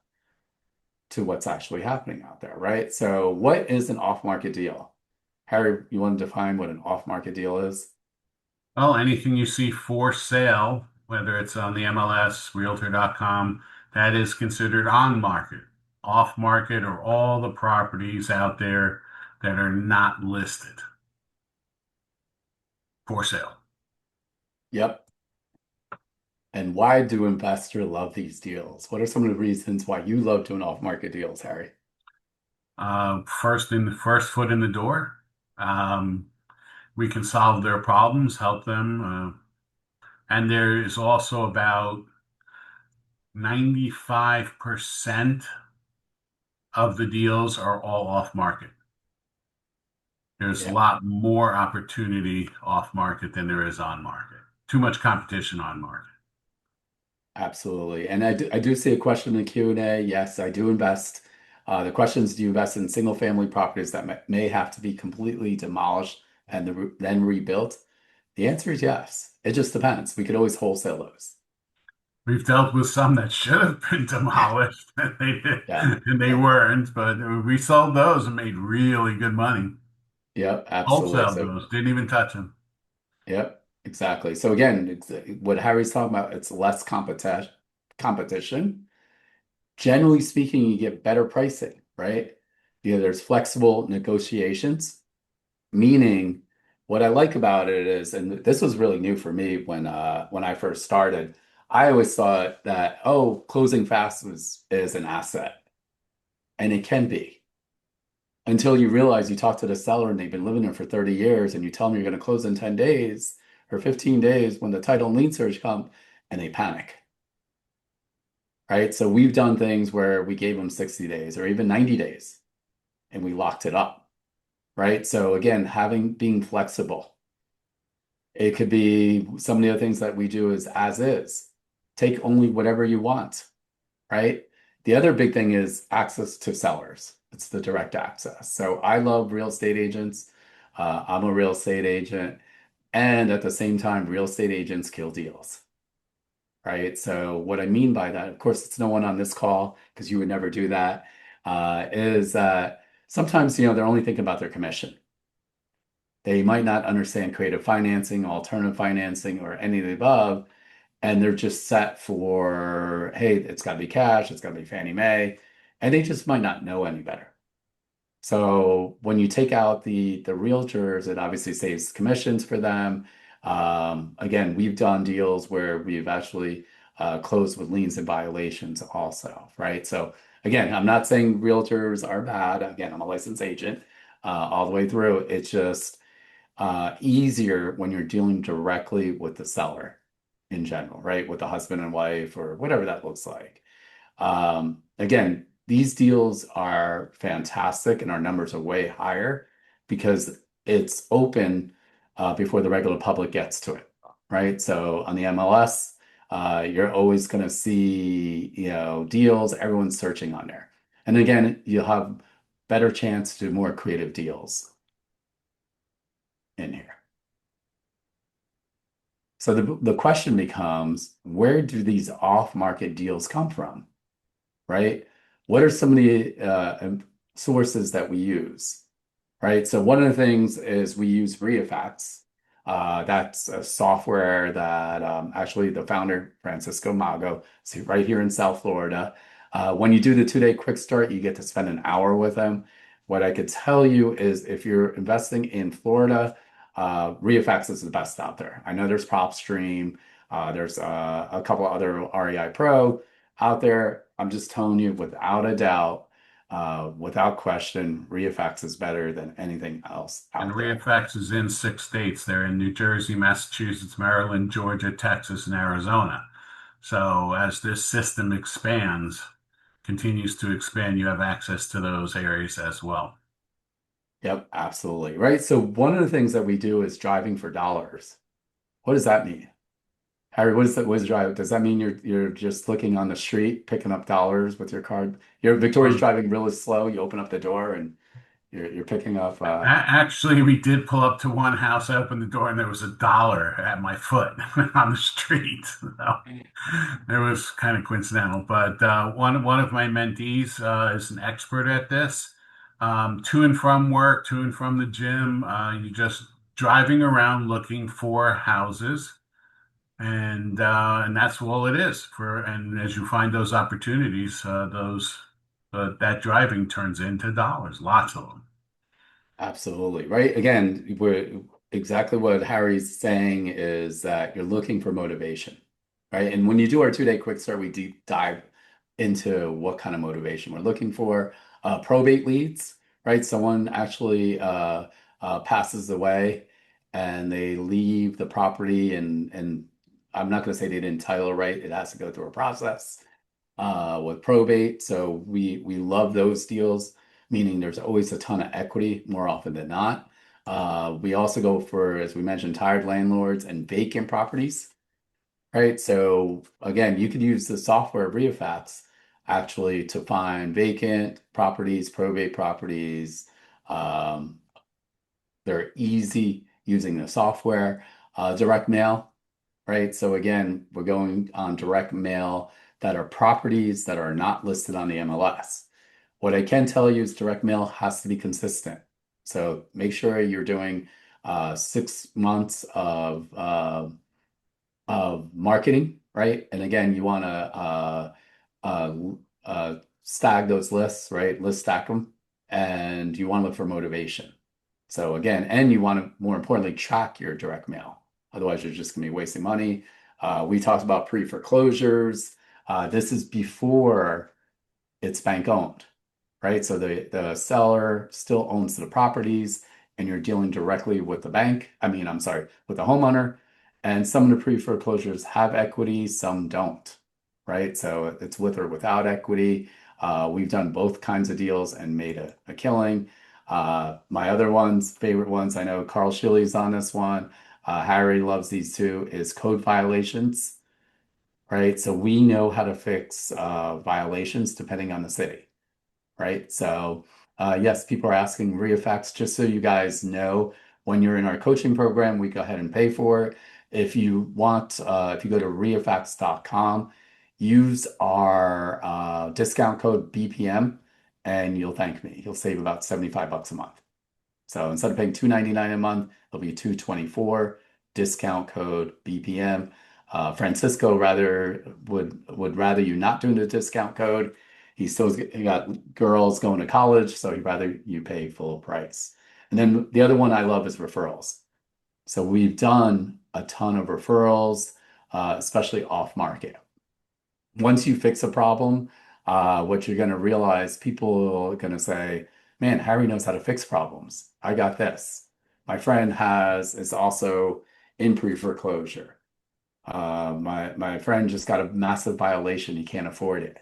to what's actually happening out there, right? So what is an off-market deal? Harry, you want to define what an off-market deal is? Well, anything you see for sale, whether it's on the MLS, Realtor.com, that is considered on market. Off market are all the properties out there that are not listed for sale. Yep. And why do investors love these deals? What are some of the reasons why you love doing off-market deals, Harry? First foot in the door. We can solve their problems, help them. And there is also about 95% of the deals are all off market. There's a lot more opportunity off market than there is on market. Too much competition on market. Absolutely. And I do see a question in the Q&A. Yes, I do invest. The question is, do you invest in single family properties that may have to be completely demolished and then rebuilt? The answer is yes. It just depends. We could always wholesale those. We've dealt with some that should have been demolished and they weren't, but we sold those and made really good money. Yep, absolutely. Wholesale those, didn't even touch them. Yep, exactly. So again, what Harry's talking about, it's less competition. Generally speaking, you get better pricing, right? There's flexible negotiations, meaning what I like about it is, and this was really new for me when I first started, I always thought that, oh, closing fast is an asset. And it can be. Until you realize you talk to the seller and they've been living there for 30 years and you tell them you're going to close in 10 days or 15 days when the title and lien search come and they panic. right? So we've done things where we gave them 60 days or even 90 days and we locked it up, right? So again, being flexible. It could be some of the other things that we do is as is. Take only whatever you want, right? The other big thing is access to sellers. It's the direct access. So I love real estate agents. I'm a real estate agent. And at the same time, real estate agents kill deals, right? So what I mean by that, of course, it's no one on this call because you would never do that. Is that sometimes, they're only thinking about their commission. They might not understand creative financing, alternative financing, or any of the above, and they're just set for, hey, it's got to be cash, it's got to be Fannie Mae, and they just might not know any better. So when you take out the realtors, it obviously saves commissions for them. Again, we've done deals where we've actually closed with liens and violations also, right? So again, I'm not saying realtors are bad. Again, I'm a licensed agent all the way through. It's just easier when you're dealing directly with the seller in general, right? With the husband and wife or whatever that looks like. Again, these deals are fantastic and our numbers are way higher because it's open before the regular public gets to it, right? So on the MLS, you're always going to see, deals, everyone's searching on there. And again, you'll have better chance to do more creative deals in here. So the question becomes, where do these off-market deals come from, right? What are some of the sources that we use, right? So one of the things is we use REIFax. That's a software that actually the founder, Francisco Mago, is right here in South Florida. When you do the 2-day quick start, you get to spend an hour with them. What I could tell you is if you're investing in Florida, REIFax is the best out there. I know there's PropStream, there's a couple other REI Pro out there. I'm just telling you, without a doubt, without question, REIFax is better than anything else And out there. REIFax is in 6 states. They're in New Jersey, Massachusetts, Maryland, Georgia, Texas, and Arizona. So as this system continues to expand, you have access to those areas as well. Yep, absolutely. Right. So one of the things that we do is driving for dollars. What does that mean? Harry, what is that? What is drive? Does that mean you're just looking on the street, picking up dollars with your card? Victoria's driving really slow. You open up the door and you're picking up. Actually, we did pull up to one house. I opened the door and there was $1 at my foot on the street. So it was kind of coincidental. But one of my mentees is an expert at this. To and from work, to and from the gym, you just driving around looking for houses, and that's all it is. And as you find those opportunities, that driving turns into dollars, lots of them. Absolutely. Right. Again, exactly what Harry's saying is that you're looking for motivation, right? And when you do our 2-day quick start, we deep dive into what kind of motivation we're looking for. Probate leads, right? Someone actually passes away and they leave the property and I'm not going to say they didn't title right. It has to go through a process with probate. So we love those deals, meaning there's always a ton of equity more often than not. We also go for, as we mentioned, tired landlords and vacant properties, right? So again, you could use the software REIFax actually to find vacant properties, probate properties. They're easy using the software. Direct mail, right? So again, we're going on direct mail that are properties that are not listed on the MLS. What I can tell you is direct mail has to be consistent. So make sure you're doing 6 months of marketing, right? And again, you want to stag those lists, right? List stack them, and you want to look for motivation. So again, and you want to, more importantly, track your direct mail. Otherwise, you're just going to be wasting money. We talked about pre-foreclosures. This is before it's bank owned, right? So the seller still owns the properties and you're dealing directly with the bank. I'm sorry, with the homeowner. And some of the pre-foreclosures have equity, some don't. right? So it's with or without equity. We've done both kinds of deals and made a killing. My other favorite ones, I know Carl Schilly's on this one. Harry loves these two, is code violations, right? So we know how to fix violations depending on the city, right? So yes, people are asking ReaFax, just so you guys know, when you're in our coaching program, we go ahead and pay for it. If you want, if you go to reafax.com, use our discount code BPM and you'll thank me. You'll save about $75 a month. So instead of paying $2.99 a month, it'll be $2.24, discount code BPM. Francisco would rather you not doing the discount code. He got girls going to college, so he'd rather you pay full price. And then the other one I love is referrals. So we've done a ton of referrals, especially off market. Once you fix a problem, what you're going to realize, people are going to say, man, Harry knows how to fix problems. I got this. My friend is also in pre-foreclosure. My friend just got a massive violation. He can't afford it.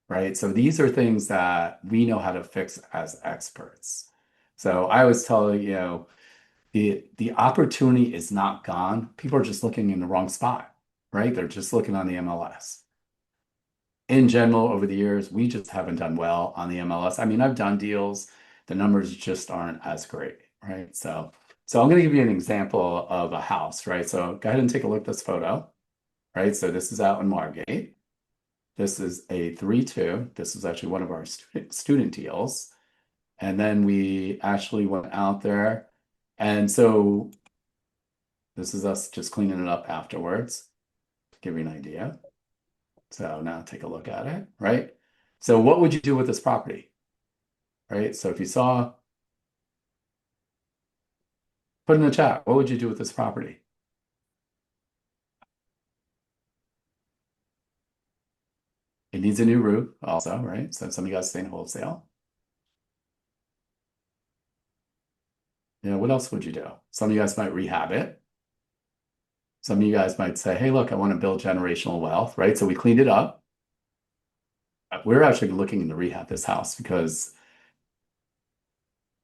Right? So these are things that we know how to fix as experts. So I always tell you, the opportunity is not gone. People are just looking in the wrong spot, right? They're just looking on the MLS. In general, over the years, we just haven't done well on the MLS. I mean, I've done deals, the numbers just aren't as great, right? So I'm going to give you an example of a house, right? So go ahead and take a look at this photo, right? So this is out in Margate. This is a 3-2. This is actually one of our student deals. And then we actually went out there. And so this is us just cleaning it up afterwards to give you an idea. So now take a look at it, right? So what would you do with this property, right? So if you saw, put in the chat, what would you do with this property? It needs a new roof also, right? So some of you guys stay in wholesale. What else would you do? Some of you guys might rehab it. Some of you guys might say, hey, look, I want to build generational wealth, right? So we cleaned it up. We're actually looking to rehab this house because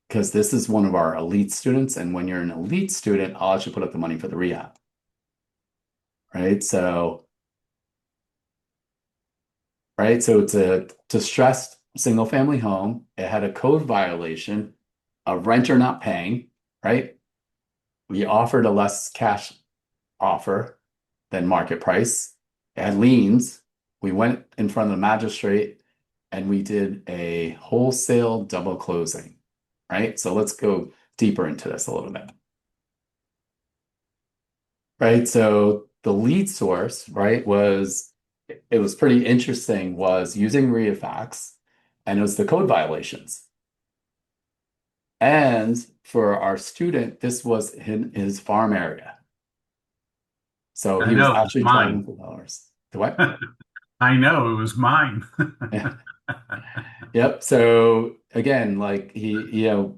this is one of our elite students. And when you're an elite student, I'll actually put up the money for the rehab, right? So it's a distressed single family home. It had a code violation, a renter not paying, right? We offered a less cash offer than market price. It had liens. We went in front of the magistrate and we did a wholesale double closing, right? So let's go deeper into this a little bit. Right, so the lead source, right, it was pretty interesting, was using ReaFax, and it was the code violations. And for our student, this was in his farm area. So he was actually driving for dollars. The what? I know, it was mine. Yeah. Yep. So again, like the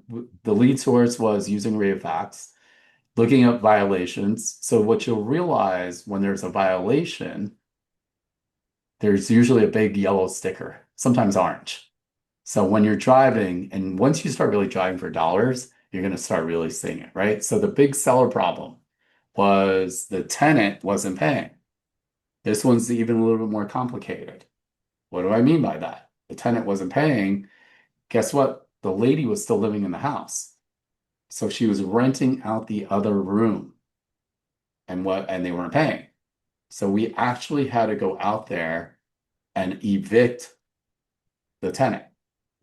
lead source was using ReaFax, looking up violations. So what you'll realize when there's a violation, there's usually a big yellow sticker, sometimes orange. So when you're driving, and once you start really driving for dollars, you're going to start really seeing it, right? So the big seller problem was the tenant wasn't paying. This one's even a little bit more complicated. What do I mean by that? The tenant wasn't paying. Guess what? The lady was still living in the house. So she was renting out the other room and they weren't paying. So we actually had to go out there and evict the tenant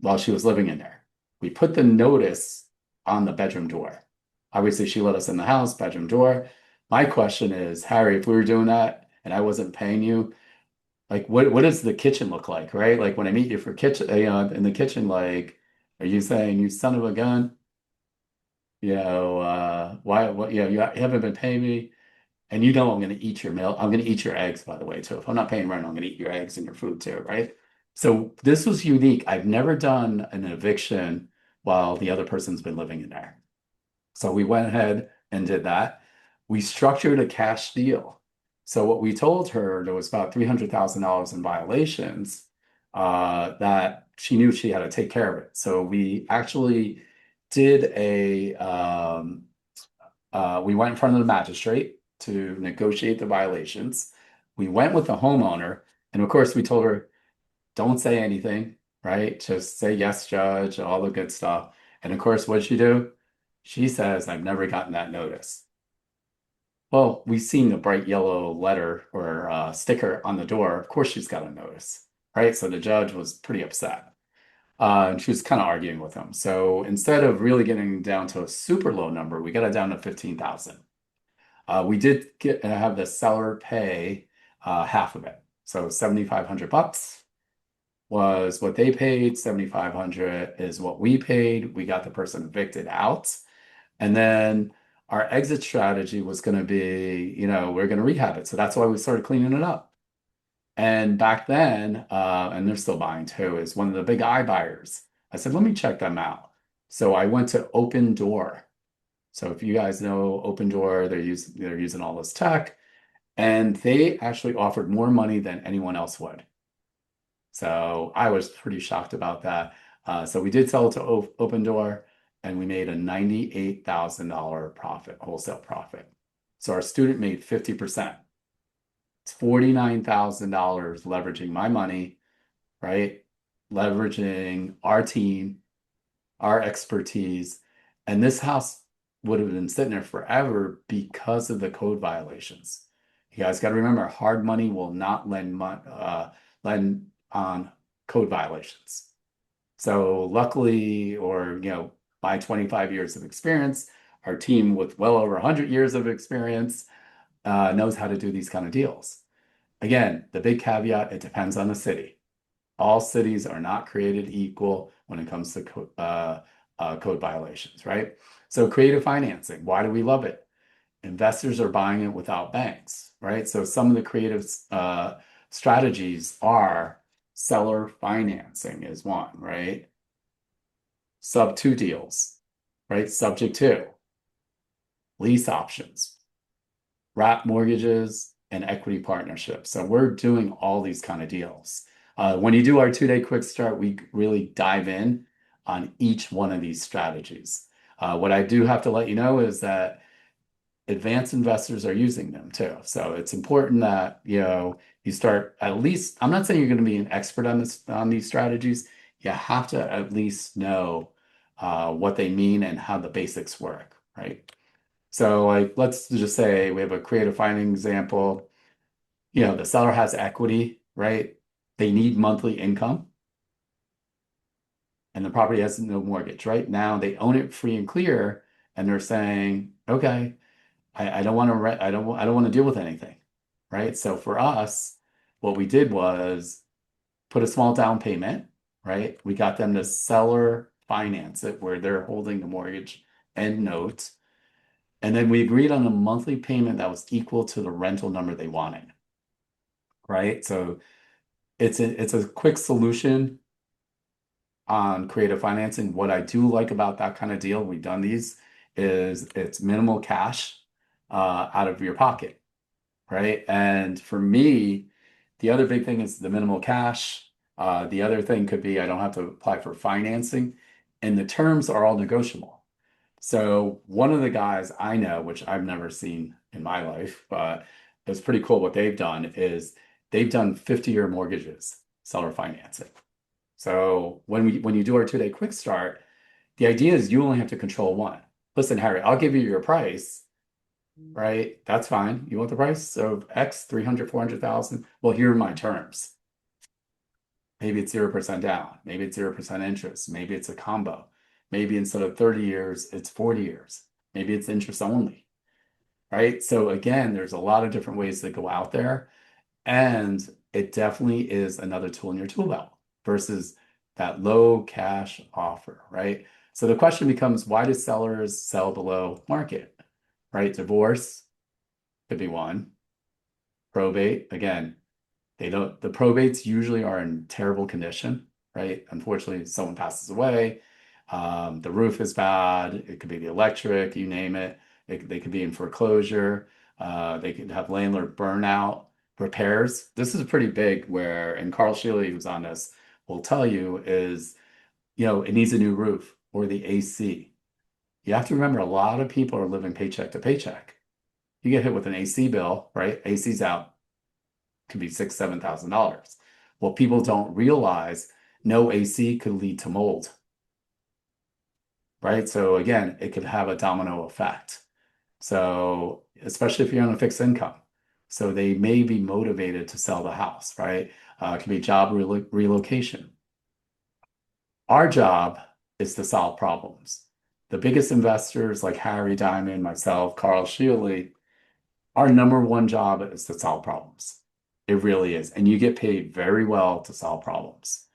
while she was living in there. We put the notice on the bedroom door. Obviously, she let us in the house, bedroom door. My question is, Harry, if we were doing that and I wasn't paying you, like what does the kitchen look like, right? Like when I meet you for kitchen, in the kitchen, like, are you saying, you son of a gun? What, you haven't been paying me, and I'm going to eat your milk. I'm going to eat your eggs, by the way, too. If I'm not paying rent, I'm going to eat your eggs and your food too, right? So this was unique. I've never done an eviction while the other person's been living in there. So we went ahead and did that. We structured a cash deal. So what we told her, there was about $300,000 in violations that she knew she had to take care of it. So we actually did we went in front of the magistrate to negotiate the violations. We went with the homeowner, and of course, we told her, don't say anything, right? Just say yes, judge, all the good stuff. And of course, what'd she do? She says, I've never gotten that notice. Well, we've seen the bright yellow letter or sticker on the door. Of course, she's got a notice, right? So the judge was pretty upset. And she was kind of arguing with him. So instead of really getting down to a super low number, we got it down to 15,000. We did have the seller pay half of it. So $7,500 was what they paid. 7,500 is what we paid. We got the person evicted out. And then our exit strategy was going to be, we're going to rehab it. So that's why we started cleaning it up. And back then, and they're still buying too, is one of the big iBuyers. I said, let me check them out. So I went to Open Door. So if you guys know Open Door, they're using all this tech, and they actually offered more money than anyone else would. So I was pretty shocked about that. So we did sell it to Open Door, and we made a $98,000 profit, wholesale profit. So our student made 50%. It's $49,000 leveraging my money, right? Leveraging our team, our expertise. And this house would have been sitting there forever because of the code violations. You guys got to remember, hard money will not lend on code violations. So luckily, my 25 years of experience, our team with well over 100 years of experience knows how to do these kind of deals. Again, the big caveat, it depends on the city. All cities are not created equal when it comes to code violations, right? So creative financing, why do we love it? Investors are buying it without banks, right? So some of the creative strategies are seller financing is one, right? Sub 2 deals, right? Subject to lease options, wrap mortgages, and equity partnerships. So we're doing all these kind of deals. When you do our 2-day quick start, we really dive in on each one of these strategies. What I do have to let you know is that advanced investors are using them too. So it's important that you start at least. I'm not saying you're going to be an expert on these strategies. You have to at least know what they mean and how the basics work, right? So let's just say we have a creative financing example. The seller has equity, right? They need monthly income, and the property has no mortgage. Right now, they own it free and clear, and they're saying, "Okay, I don't want to I don't want to deal with anything," right? So for us, what we did was put a small down payment, right? We got them to seller finance it, where they're holding the mortgage and note, and then we agreed on a monthly payment that was equal to the rental number they wanted, right? So it's a quick solution on creative financing. What I do like about that kind of deal, we've done these, is it's minimal cash out of your pocket, right? And for me, the other big thing is the minimal cash. The other thing could be I don't have to apply for financing, and the terms are all negotiable. So one of the guys I know, which I've never seen in my life, but it's pretty cool what they've done, is they've done 50-year mortgages, seller financing. So when you do our 2-day quick start, the idea is you only have to control one. Listen, Harry, I'll give you your price, right? That's fine. You want the price of X, 300, 400,000? Well, here are my terms. Maybe it's 0% down. Maybe it's 0% interest. Maybe it's a combo. Maybe instead of 30 years, it's 40 years. Maybe it's interest only, right? So again, there's a lot of different ways to go out there, and it definitely is another tool in your tool belt versus that low cash offer, right? So the question becomes, why do sellers sell below market, right? Divorce could be one. Probate, again, the probates usually are in terrible condition, right? Unfortunately, someone passes away. The roof is bad. It could be the electric, you name it. They could be in foreclosure. They could have landlord burnout, repairs. This is pretty big where, and Carl Shealy, who's on this, will tell you is, it needs a new roof or the AC. You have to remember a lot of people are living paycheck to paycheck. You get hit with an AC bill, right? AC's out, could be $6,000, $7,000. Well, people don't realize no AC could lead to mold, right? So again, it could have a domino effect. So especially if you're on a fixed income. So they may be motivated to sell the house, right? It can be job relocation. Our job is to solve problems. The biggest investors like Harry Diamond, myself, Carl Shealy, our number one job is to solve problems. It really is. And you get paid very well to solve problems.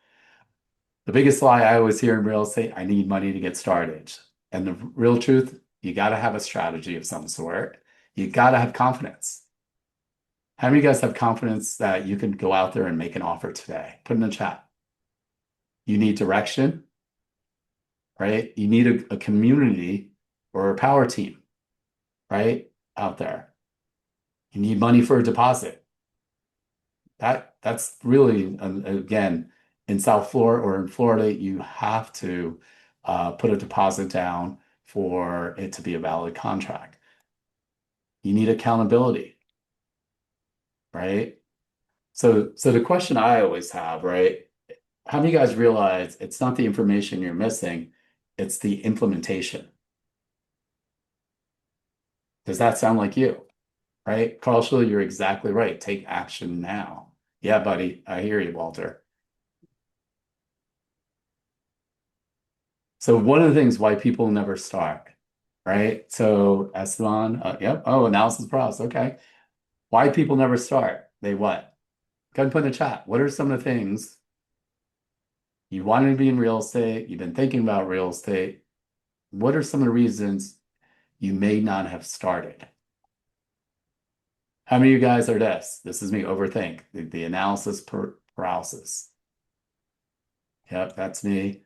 The biggest lie I always hear in real estate, I need money to get started. And the real truth, you got to have a strategy of some sort. You got to have confidence. How many of you guys have confidence that you can go out there and make an offer today? Put in the chat. You need direction, right? You need a community or a power team, right? Out there. You need money for a deposit. That's really, again, in South Florida or in Florida, you have to put a deposit down for it to be a valid contract. You need accountability, right? So the question I always have, right? How many of you guys realize it's not the information you're missing, it's the implementation? Does that sound like you? Right? Carl Schiller, you're exactly right. Take action now. Yeah, buddy. I hear you, Walter. So one of the things why people never start, right? So Esteban, yep. Oh, analysis process. Okay. Why people never start? They what? Go ahead and put in the chat. What are some of the things you wanted to be in real estate? You've been thinking about real estate. What are some of the reasons you may not have started? How many of you guys are this? This is me, overthink, the analysis paralysis. Yep, that's me.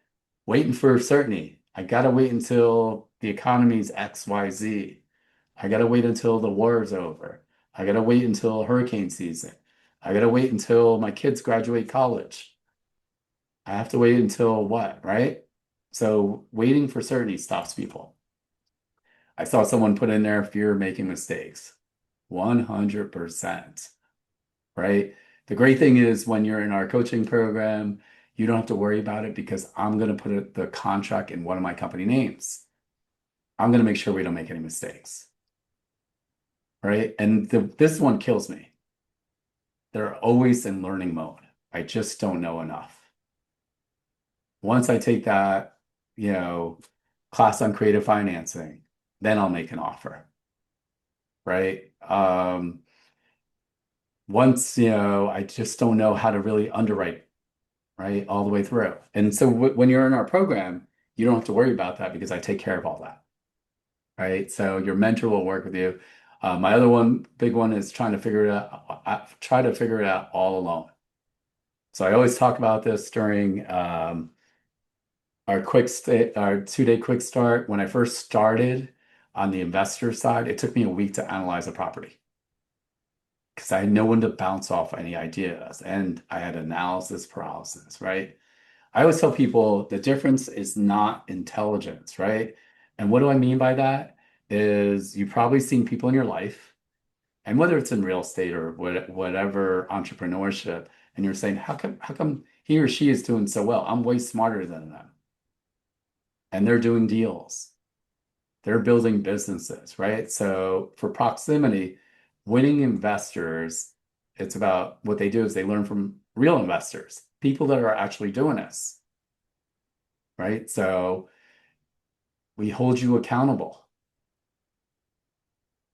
Waiting for certainty. I gotta wait until the economy's X, Y, Z. I gotta wait until the war is over. I gotta wait until hurricane season. I gotta wait until my kids graduate college. I have to wait until what, right? So waiting for certainty stops people. I saw someone put in there fear of making mistakes. 100%, right? The great thing is when you're in our coaching program, you don't have to worry about it because I'm going to put the contract in one of my company names. I'm going to make sure we don't make any mistakes, right? And this one kills me. They're always in learning mode. I just don't know enough. Once I take that, class on creative financing, then I'll make an offer, right? Once, I just don't know how to really underwrite, right? All the way through. And so when you're in our program, you don't have to worry about that because I take care of all that, right? So your mentor will work with you. My other big one is try to figure it out all alone. So I always talk about this during our 2-day quick start. When I first started on the investor side, it took me a week to analyze a property because I had no one to bounce off any ideas, and I had analysis paralysis, right? I always tell people the difference is not intelligence, right? And what do I mean by that? Is you've probably seen people in your life, and whether it's in real estate or whatever entrepreneurship, and you're saying, how come he or she is doing so well? I'm way smarter than them. And they're doing deals. They're building businesses, right? So for proximity, winning investors, it's about what they do is they learn from real investors, people that are actually doing this, right? So we hold you accountable.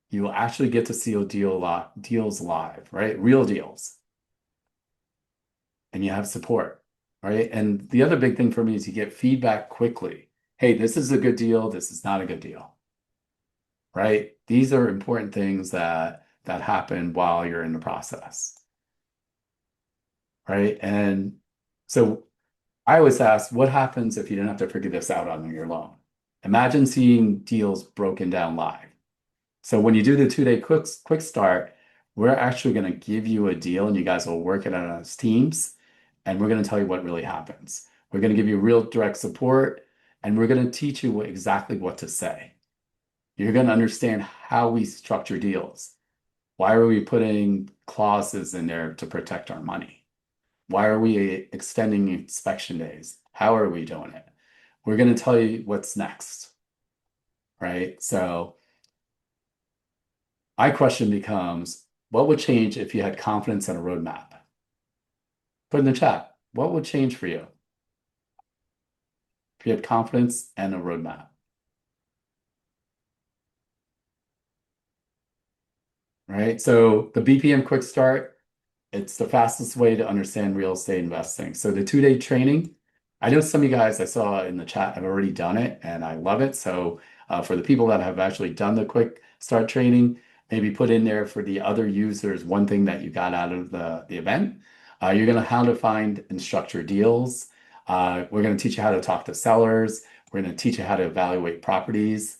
You will actually get to see deals live, right? Real deals. And you have support, right? And the other big thing for me is you get feedback quickly. Hey, this is a good deal. This is not a good deal, right? These are important things that happen while you're in the process, right? And so I always ask, what happens if you didn't have to figure this out on your own? Imagine seeing deals broken down live. So when you do the 2-day quick start, we're actually going to give you a deal and you guys will work it out as teams. And we're going to tell you what really happens. We're going to give you real direct support and we're going to teach you exactly what to say. You're going to understand how we structure deals. Why are we putting clauses in there to protect our money? Why are we extending inspection days? How are we doing it? We're going to tell you what's next, right? So my question becomes, what would change if you had confidence in a roadmap? Put in the chat, what would change for you if you had confidence and a roadmap? Right? So the BPM Quick Start, it's the fastest way to understand real estate investing. So the 2-day training, I know some of you guys I saw in the chat have already done it and I love it. So for the people that have actually done the Quick Start training, maybe put in there for the other users one thing that you got out of the event. You're going to how to find and structure deals. We're going to teach you how to talk to sellers. We're going to teach you how to evaluate properties,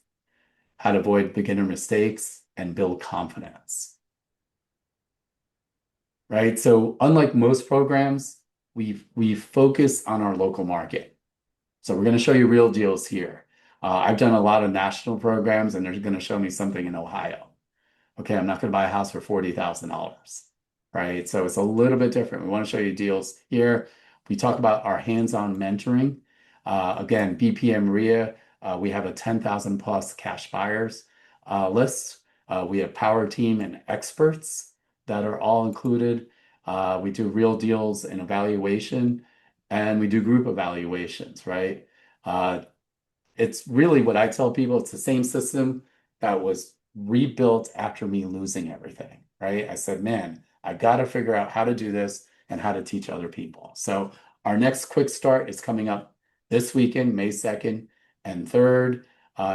how to avoid beginner mistakes, and build confidence. Right? So unlike most programs, we focus on our local market. So we're going to show you real deals here. I've done a lot of national programs and they're going to show me something in Ohio. Okay, I'm not going to buy a house for $40,000, right? So it's a little bit different. We want to show you deals here. We talk about our hands-on mentoring. Again, BPM RIA, we have a 10,000 plus cash buyers list. We have power team and experts that are all included. We do real deals and evaluation, and we do group evaluations, right? It's really what I tell people, it's the same system that was rebuilt after me losing everything, right? I said, man, I got to figure out how to do this and how to teach other people. So our next quick start is coming up this weekend, May 2nd and 3rd.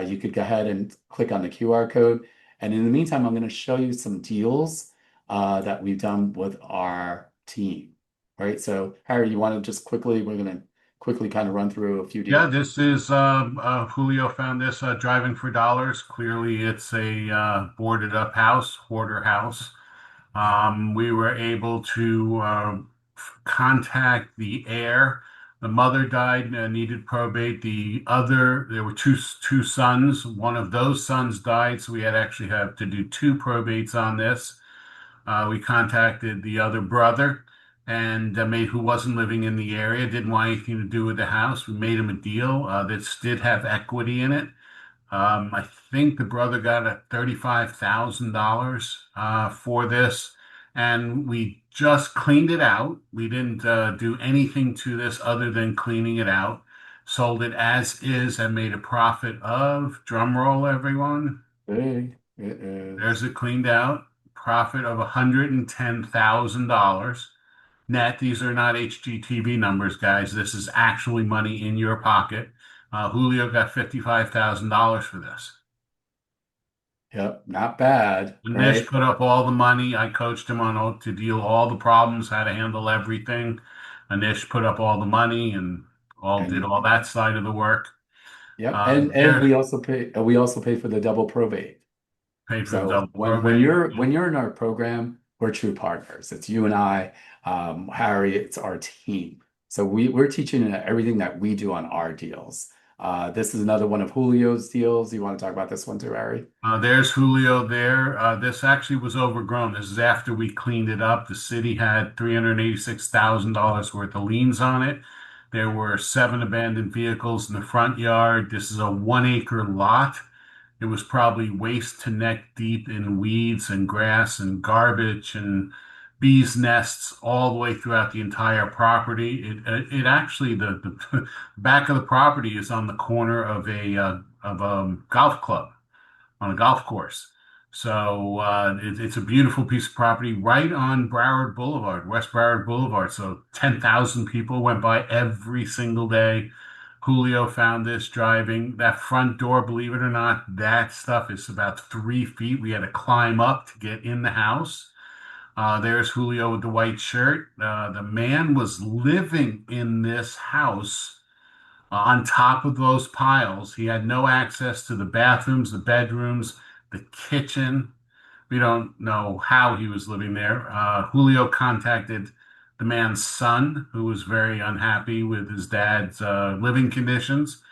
You could go ahead and click on the QR code. And in the meantime, I'm going to show you some deals that we've done with our team, right? So Harry, you want to just quickly, we're going to quickly kind of run through a few deals. Yeah, this is Julio found this Driving for Dollars. Clearly, it's a boarded up house, hoarder house. We were able to contact the heir. The mother died, needed probate. There were two sons. One of those sons died, so we had actually have to do two probates on this. We contacted the other brother and who wasn't living in the area, didn't want anything to do with the house. We made him a deal that did have equity in it. I think the brother got a $35,000 for this, and we just cleaned it out. We didn't do anything to this other than cleaning it out. Sold it as is and made a profit of, drum roll, everyone. Hey, it is. There's it cleaned out. Profit of $110,000 net. These are not HGTV numbers, guys. This is actually money in your pocket. Julio got $55,000 for this. Yep, not bad, Nish right? put up all the money. I coached him on to deal all the problems, how to handle everything. Anish put up all the money and did all that side of the work. Yep, and we also pay for the double probate. Paid for the So double when probate. you're in our program, we're true partners. It's you and I, Harry, it's our team. So we're teaching you everything that we do on our deals. This is another one of Julio's deals. You want to talk about this one too, Harry? There's Julio there. This actually was overgrown. This is after we cleaned it up. The city had $386,000 worth of liens on it. There were 7 abandoned vehicles in the front yard. This is a 1-acre lot. It was probably waist to neck deep in weeds and grass and garbage and bees nests all the way throughout the entire property. It actually the back of the property is on the corner of a golf club on a golf course. So it's a beautiful piece of property right on Broward Boulevard, West Broward Boulevard. So 10,000 people went by every single day. Julio found this driving. That front door, believe it or not, that stuff is about 3 feet. We had to climb up to get in the house. There's Julio with the white shirt. The man was living in this house on top of those piles. He had no access to the bathrooms, the bedrooms, the kitchen. We don't know how he was living there. Julio contacted the man's son, who was very unhappy with his dad's living conditions.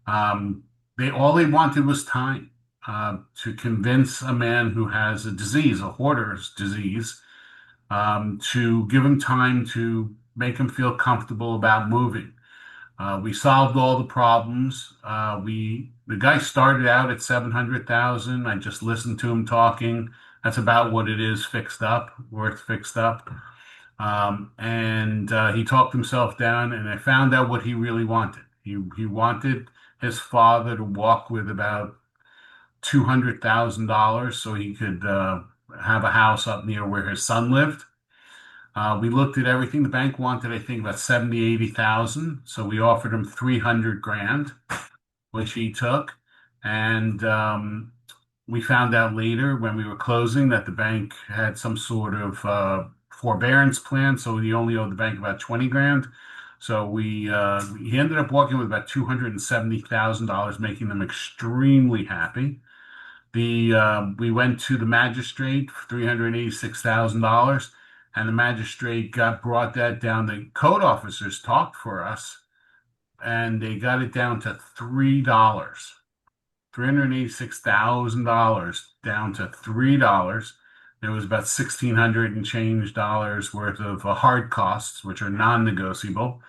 All they wanted was time to convince a man who has a disease, a hoarder's disease, to give him time to make him feel comfortable about moving. We solved all the problems. The guy started out at 700,000. I just listened to him talking. That's about what it is fixed up, worth fixed up. And he talked himself down, and I found out what he really wanted. He wanted his father to walk with about $200,000 so he could have a house up near where his son lived. We looked at everything. The bank wanted, I think, about 70, 80,000. So we offered him 300 grand, which he took. And we found out later when we were closing that the bank had some sort of forbearance plan. So he only owed the bank about 20 grand. So he ended up walking with about $270,000, making them extremely happy. We went to the magistrate for $386,000. And the magistrate brought that down. The code officers talked for us, and they got it down to $3. $386,000 down to $3. There was about $1,600 and change dollars worth of hard costs, which are non-negotiable.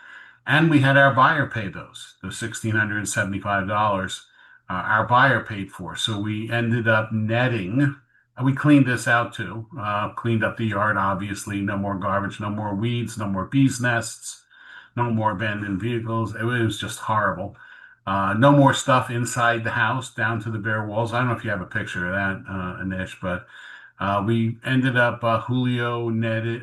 And we had our buyer pay those, the $1,675 our buyer paid for. So we ended up netting. We cleaned this out too, cleaned up the yard, obviously. No more garbage, no more weeds, no more bees nests, no more abandoned vehicles. It was just horrible. No more stuff inside the house, down to the bare walls. I don't know if you have a picture of that, Anish, but we ended up, Julio netted,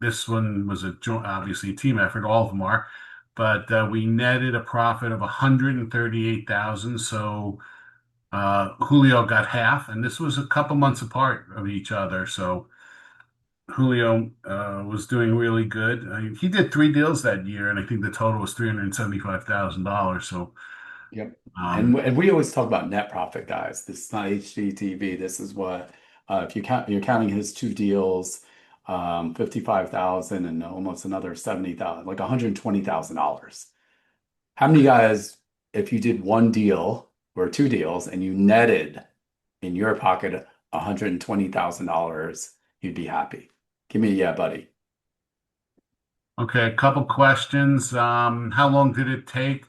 this one was obviously a team effort, all of them are, but we netted a profit of 138,000. So Julio got half, and this was a couple months apart of each other. So Julio was doing really good. He did 3 deals that year, and I think the total was $375,000. So, yep. And we always talk about net profit, guys. This is not HGTV. This is what if you're counting his 2 deals, 55,000 and almost another 70,000, like $120,000. How many guys, if you did 1 deal or 2 deals and you netted in your pocket $120,000, you'd be happy? Give me a yeah, buddy. Okay, a couple questions. How long did it take?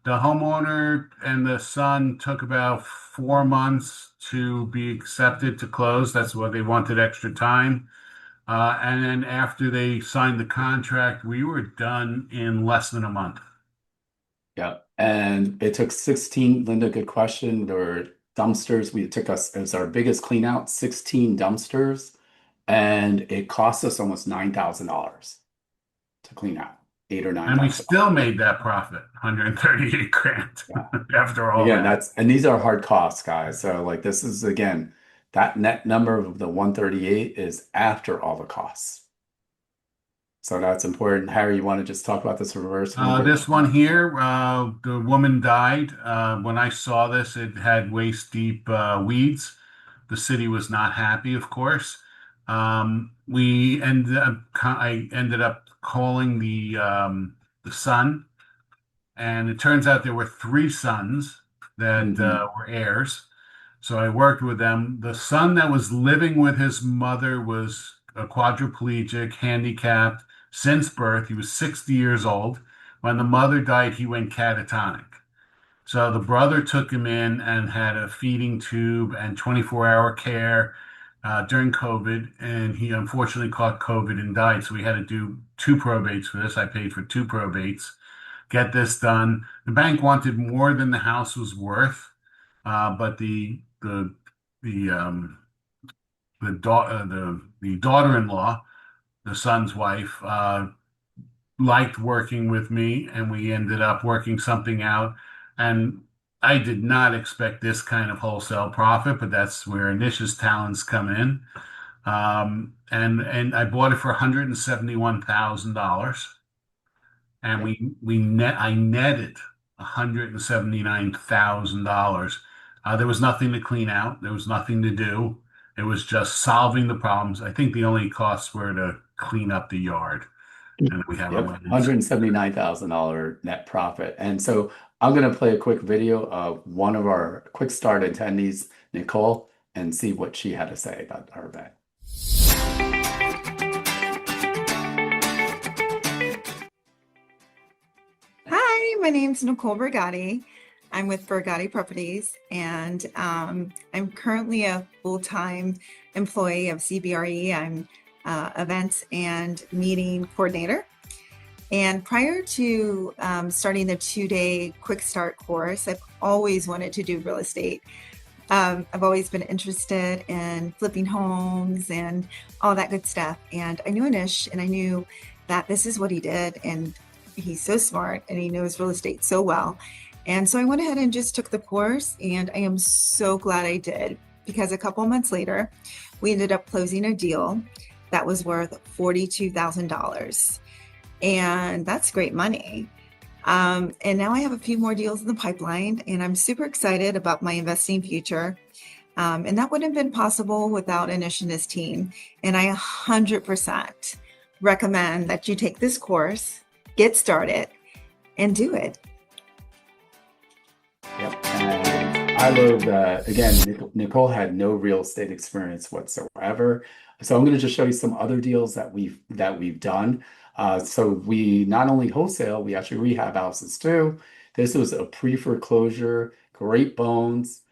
The homeowner and the son took about 4 months to be accepted to close. That's why they wanted extra time. And then after they signed the contract, we were done in less than a month. Yeah. And it took 16, Linda, good question. There were dumpsters. It was our biggest clean out, 16 dumpsters. And it cost us almost $9,000 to clean out, 8 or 9. And we still made that profit, 138 grand after all Again, that. and these are hard costs, guys. So like this is, again, that net number of the 138 is after all the costs. So that's important. Harry, you want to just talk about this reverse? This one here, the woman died. When I saw this, it had waist deep weeds. The city was not happy, of course. I ended up calling the son, and it turns out there were 3 sons that were heirs. So I worked with them. The son that was living with his mother was a quadriplegic, handicapped since birth. He was 60 years old. When the mother died, he went catatonic. So the brother took him in and had a feeding tube and 24-hour care during COVID. And he unfortunately caught COVID and died. So we had to do 2 probates for this. I paid for 2 probates. Get this done. The bank wanted more than the house was worth, but the daughter-in-law, the son's wife, liked working with me, and we ended up working something out. And I did not expect this kind of wholesale profit, but that's where Anish's talents come in. And I bought it for $171,000, and I netted $179,000. There was nothing to clean out. There was nothing to do. It was just solving the problems. I think the only costs were to clean up the yard, and we have a Yep, landscape. $179,000 net profit. And so I'm going to play a quick video of one of our Quick Start attendees, Nicole, and see what she had to say about her event. Hi, my name's Nicole Bergatti. I'm with Bergatti Properties, and I'm currently a full-time employee of CBRE. I'm events and meeting coordinator. And prior to starting the 2-day Quick Start course, I've always wanted to do real estate. I've always been interested in flipping homes and all that good stuff. And I knew Anish, and I knew that this is what he did. And he's so smart, and he knows real estate so well. And so I went ahead and just took the course, and I am so glad I did, because a couple months later, we ended up closing a deal that was worth $42,000. And that's great money. And now I have a few more deals in the pipeline, and I'm super excited about my investing future. And that wouldn't have been possible without Anish and his team. And I 100% recommend that you take this course, get started, and do it. Yep. And I love that. Again, Nicole had no real estate experience whatsoever. So I'm going to just show you some other deals that we've done. So we not only wholesale, we actually rehab houses too. This was a pre-foreclosure, great bones,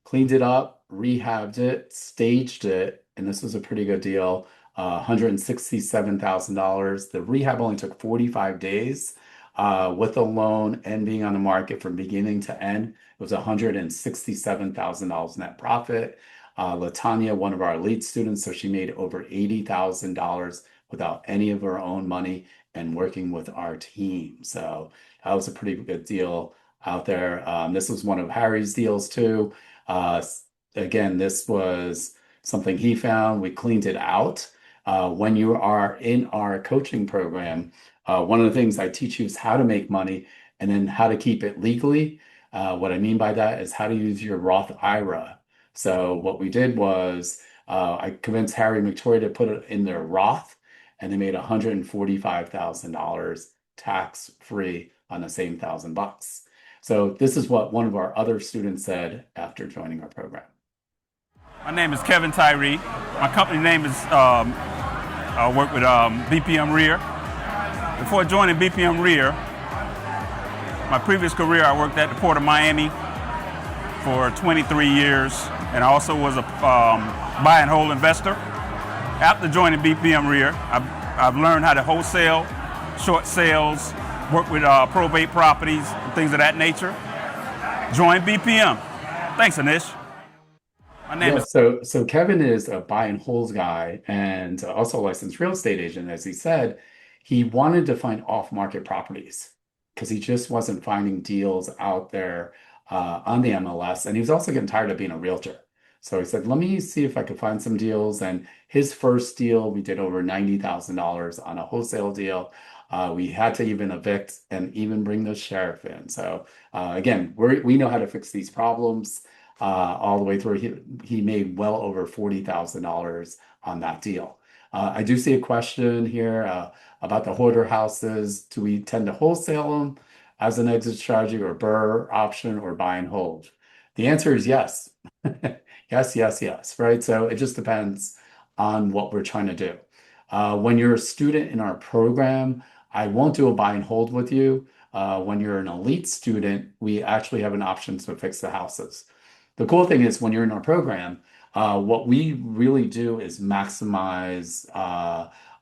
cleaned it up, rehabbed it, staged it, and this was a pretty good deal. $167,000. The rehab only took 45 days. With the loan and being on the market from beginning to end, it was $167,000 net profit. Latanya, one of our elite students, so she made over $80,000 without any of her own money and working with our team. So that was a pretty good deal out there. This was one of Harry's deals too. Again, this was something he found. We cleaned it out. When you are in our coaching program, one of the things I teach you is how to make money and then how to keep it legally. What I mean by that is how to use your Roth IRA. So what we did was I convinced Harry and Victoria to put it in their Roth, and they made $145,000 tax-free on the same $1,000. So this is what one of our other students said after joining our program. My name is Kevin Tyree. My company name is, I work with BPM Rear. Before joining BPM Rear, my previous career, I worked at the Port of Miami for 23 years, and I also was a buy and hold investor. After joining BPM Rear, I've learned how to wholesale, short sales, work with probate properties, and things of that nature. Join BPM. Thanks, Anish. My name is So Kevin is a buy and hold guy and also a licensed real estate agent. As he said, he wanted to find off-market properties because he just wasn't finding deals out there on the MLS. And he was also getting tired of being a realtor. So he said, let me see if I could find some deals. And his first deal, we did over $90,000 on a wholesale deal. We had to even evict and even bring the sheriff in. So again, we know how to fix these problems all the way through. He made well over $40,000 on that deal. I do see a question here about the hoarder houses. Do we tend to wholesale them as an exit strategy or BRRRR option or buy and hold? The answer is yes. Yes, right? So it just depends on what we're trying to do. When you're a student in our program, I won't do a buy and hold with you. When you're an elite student, we actually have an option to fix the houses. The cool thing is when you're in our program, what we really do is maximize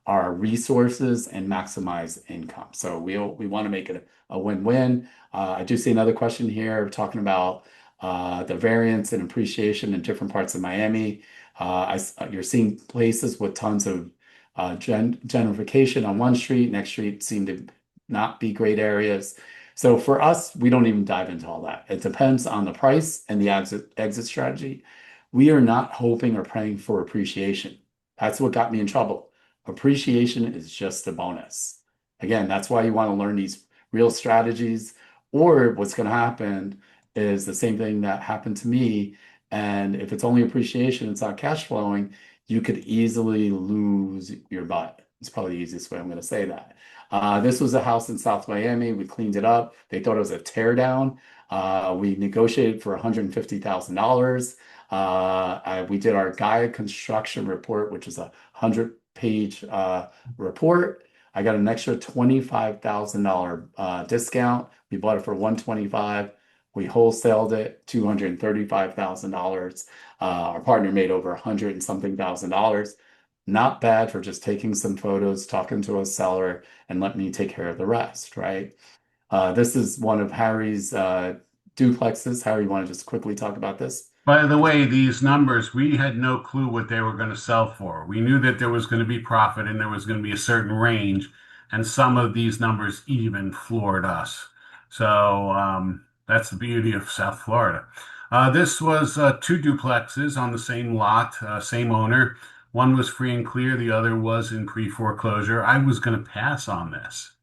our resources and maximize income. So we want to make it a win-win. I do see another question here talking about the variance and appreciation in different parts of Miami. You're seeing places with tons of gentrification on one street. Next street seem to not be great areas. So for us, we don't even dive into all that. It depends on the price and the exit strategy. We are not hoping or praying for appreciation. That's what got me in trouble. Appreciation is just a bonus. Again, that's why you want to learn these real strategies, or what's going to happen is the same thing that happened to me. And if it's only appreciation, it's not cash flowing, you could easily lose your butt. It's probably the easiest way I'm going to say that. This was a house in South Miami. We cleaned it up. They thought it was a tear down. We negotiated for $150,000. We did our Gaia construction report, which is a 100-page report. I got an extra $25,000 discount. We bought it for $125,000. We wholesaled it $235,000. Our partner made over $100 and something thousand. Not bad for just taking some photos, talking to a seller, and let me take care of the rest, right? This is one of Harry's duplexes. Harry, you want to just quickly talk about this? By the way, these numbers, we had no clue what they were going to sell for. We knew that there was going to be profit and there was going to be a certain range, and some of these numbers even floored us. So that's the beauty of South Florida. This was 2 duplexes on the same lot, same owner. One was free and clear, the other was in pre-foreclosure. I was going to pass on this.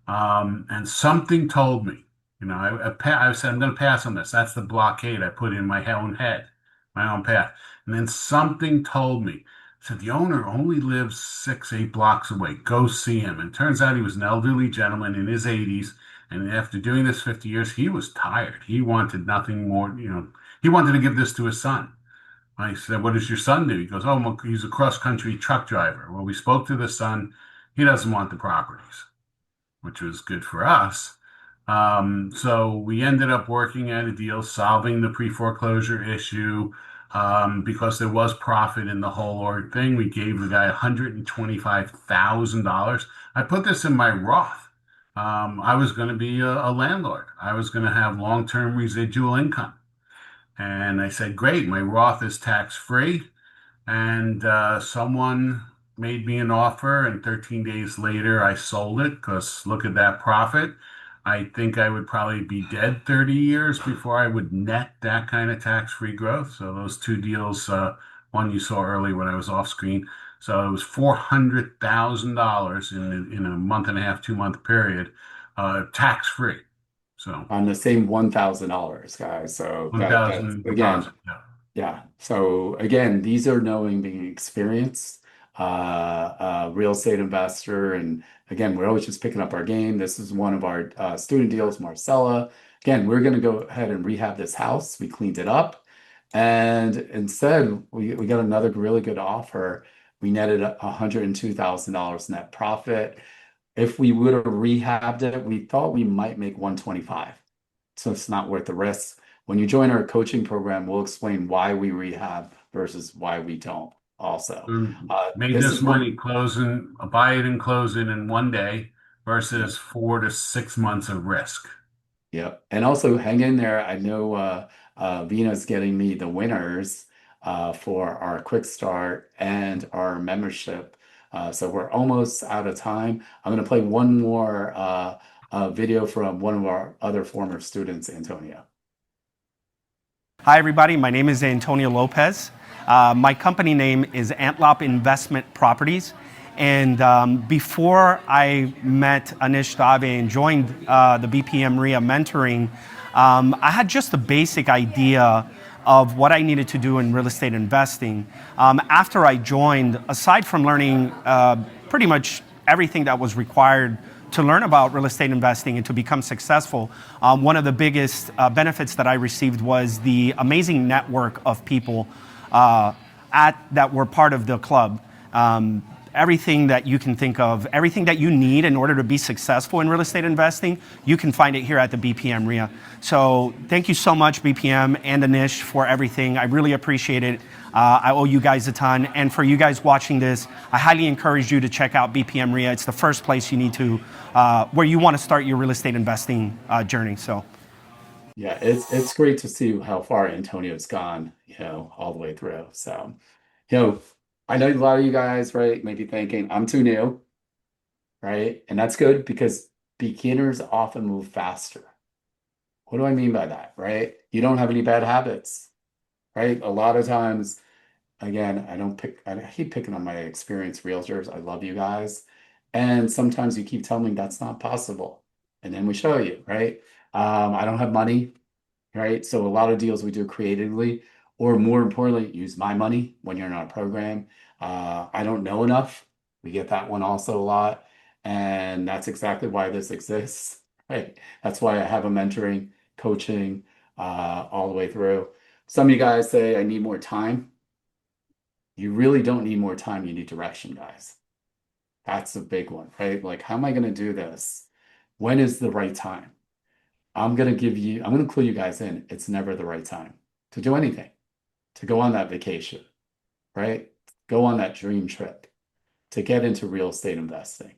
And something told me, I said, I'm going to pass on this. That's the blockade I put in my own head, my own path. And then something told me, said, the owner only lives 6, 8 blocks away. Go see him. And it turns out he was an elderly gentleman in his 80s. And after doing this 50 years, he was tired. He wanted nothing more, he wanted to give this to his son. I said, what does your son do? He goes, oh, he's a cross-country truck driver. Well, we spoke to the son. He doesn't want the properties, which was good for us. So we ended up working at a deal, solving the pre-foreclosure issue because there was profit in the whole thing. We gave the guy $125,000. I put this in my Roth. I was going to be a landlord. I was going to have long-term residual income. And I said, great, my Roth is tax-free. And someone made me an offer, and 13 days later, I sold it because look at that profit. I think I would probably be dead 30 years before I would net that kind of tax-free growth. So those 2 deals, one you saw earlier when I was off screen. So it was $400,000 in a month and a half, 2-month period, tax-free. So on the same $1,000, guys. So that's, again, yeah. So again, these are knowing, being experienced, real estate investor. And again, we're always just picking up our game. This is one of our student deals, Marcella. Again, we're going to go ahead and rehab this house. We cleaned it up. And instead, we got another really good offer. We netted $102,000 net profit. If we would have rehabbed it, we thought we might make $125,000. So it's not worth the risk. When you join our coaching program, we'll explain why we rehab versus why we don't also. Made this money closing, buy it and close it in 1 day versus 4 to 6 months of risk. Yep. And also hang in there. I know Vina's getting me the winners for our quick start and our membership. So we're almost out of time. I'm going to play one more video from one of our other former students, Antonio. Hi, everybody. My name is Antonio Lopez. My company name is Antlop Investment Properties. And before I met Anish Dave and joined the BPM RIA mentoring, I had just a basic idea of what I needed to do in real estate investing. After I joined, aside from learning pretty much everything that was required to learn about real estate investing and to become successful, one of the biggest benefits that I received was the amazing network of people that were part of the club. Everything that you can think of, everything that you need in order to be successful in real estate investing, you can find it here at the BPM RIA. So thank you so much, BPM and Anish, for everything. I really appreciate it. I owe you guys a ton. And for you guys watching this, I highly encourage you to check out BPM RIA. It's the first place you need to, where you want to start your real estate investing journey. So, yeah, it's great to see how far Antonio's gone, all the way through. So, I know a lot of you guys, right, may be thinking, I'm too new, right? And that's good because beginners often move faster. What do I mean by that, right? You don't have any bad habits, right? A lot of times, again, I hate picking on my experienced realtors. I love you guys. And sometimes you keep telling me that's not possible. And then we show you, right? I don't have money. right? So a lot of deals we do creatively, or more importantly, use my money when you're in our program. I don't know enough. We get that one also a lot. And that's exactly why this exists, right? That's why I have a mentoring, coaching, all the way through. Some of you guys say, I need more time. You really don't need more time. You need direction, guys. That's a big one, right? Like, how am I going to do this? When is the right time? I'm going to clue you guys in. It's never the right time to do anything, to go on that vacation, right? Go on that dream trip, to get into real estate investing.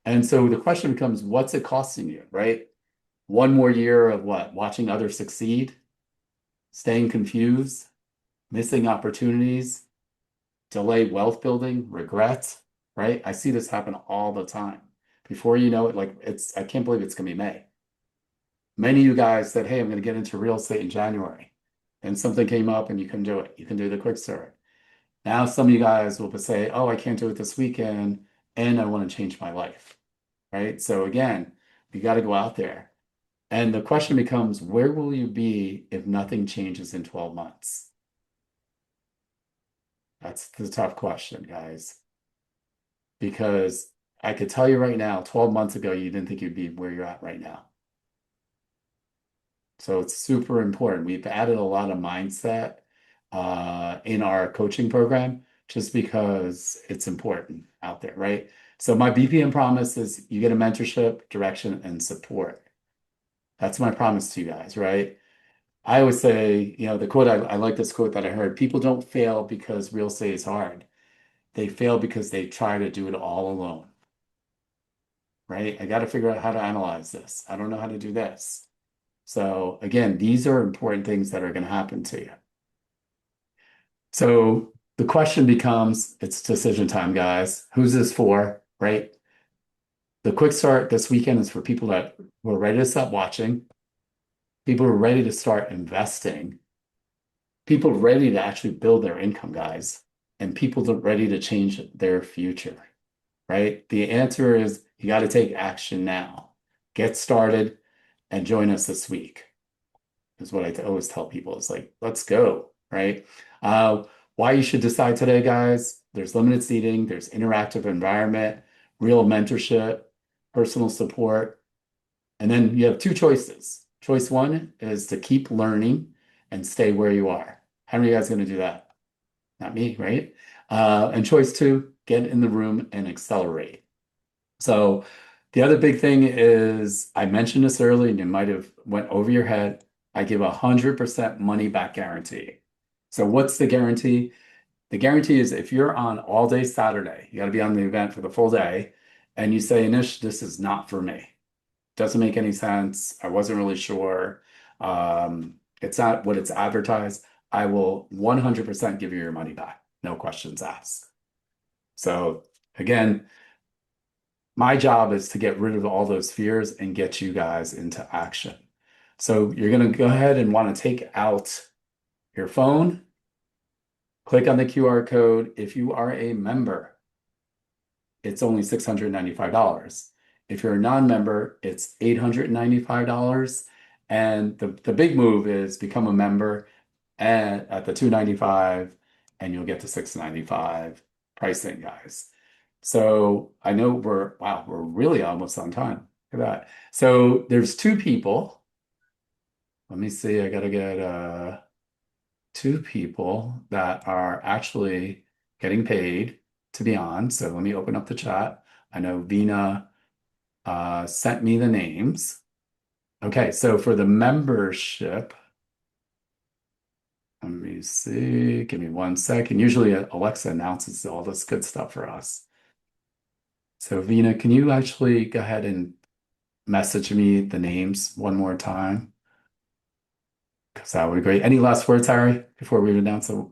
And so the question becomes, what's it costing you, right? One more year of what? Watching others succeed, staying confused, missing opportunities, delay wealth building, regret, right? I see this happen all the time. Before you know it, like I can't believe it's gonna be May. Many of you guys said, hey, I'm gonna get into real estate in January. And something came up and you couldn't do it. You can do the quick start. Now some of you guys will say, oh, I can't do it this weekend and I want to change my life, right? So again, you got to go out there. And the question becomes, where will you be if nothing changes in 12 months? That's the tough question, guys. Because I could tell you right now, 12 months ago, you didn't think you'd be where you're at right now. So it's super important. We've added a lot of mindset in our coaching program just because it's important out there, right? So my BPM promise is you get a mentorship, direction, and support. That's my promise to you guys, right? I always say, the quote, I like this quote that I heard, people don't fail because real estate is hard. They fail because they try to do it all alone, right? I got to figure out how to analyze this. I don't know how to do this. So again, these are important things that are going to happen to you. So the question becomes, it's decision time, guys. Who's this for, right? The quick start this weekend is for people that were ready to stop watching, people who are ready to start investing, people ready to actually build their income, guys, and people that are ready to change their future, right? The answer is you got to take action now. Get started and join us this week is what I always tell people. It's like, let's go, right? Why you should decide today, guys. There's limited seating, there's interactive environment, real mentorship, personal support. And then you have two choices. Choice one is to keep learning and stay where you are. How many of you guys going to do that? Not me, right? And choice two, get in the room and accelerate. So the other big thing is, I mentioned this earlier and you might have went over your head. I give 100% money back guarantee. So what's the guarantee? The guarantee is if you're on all day Saturday, you got to be on the event for the full day, and you say, Anish, this is not for me. Doesn't make any sense. I wasn't really sure. It's not what it's advertised. I will 100% give you your money back. No questions asked. So again, my job is to get rid of all those fears and get you guys into action. So you're going to go ahead and want to take out your phone, click on the QR code. If you are a member, it's only $695. If you're a non-member, it's $895. And the big move is become a member at the $295 and you'll get the $695 pricing, guys. So I know we're really almost on time. Look at that. So there's two people. Let me see, I gotta get two people that are actually getting paid to be on. So let me open up the chat. I know Vina sent me the names. Okay, so for the membership, let me see, give me 1 second. Usually Alexa announces all this good stuff for us. So Vina, can you actually go ahead and message me the names one more time? Because that would be great. Any last words, Harry, before we announce the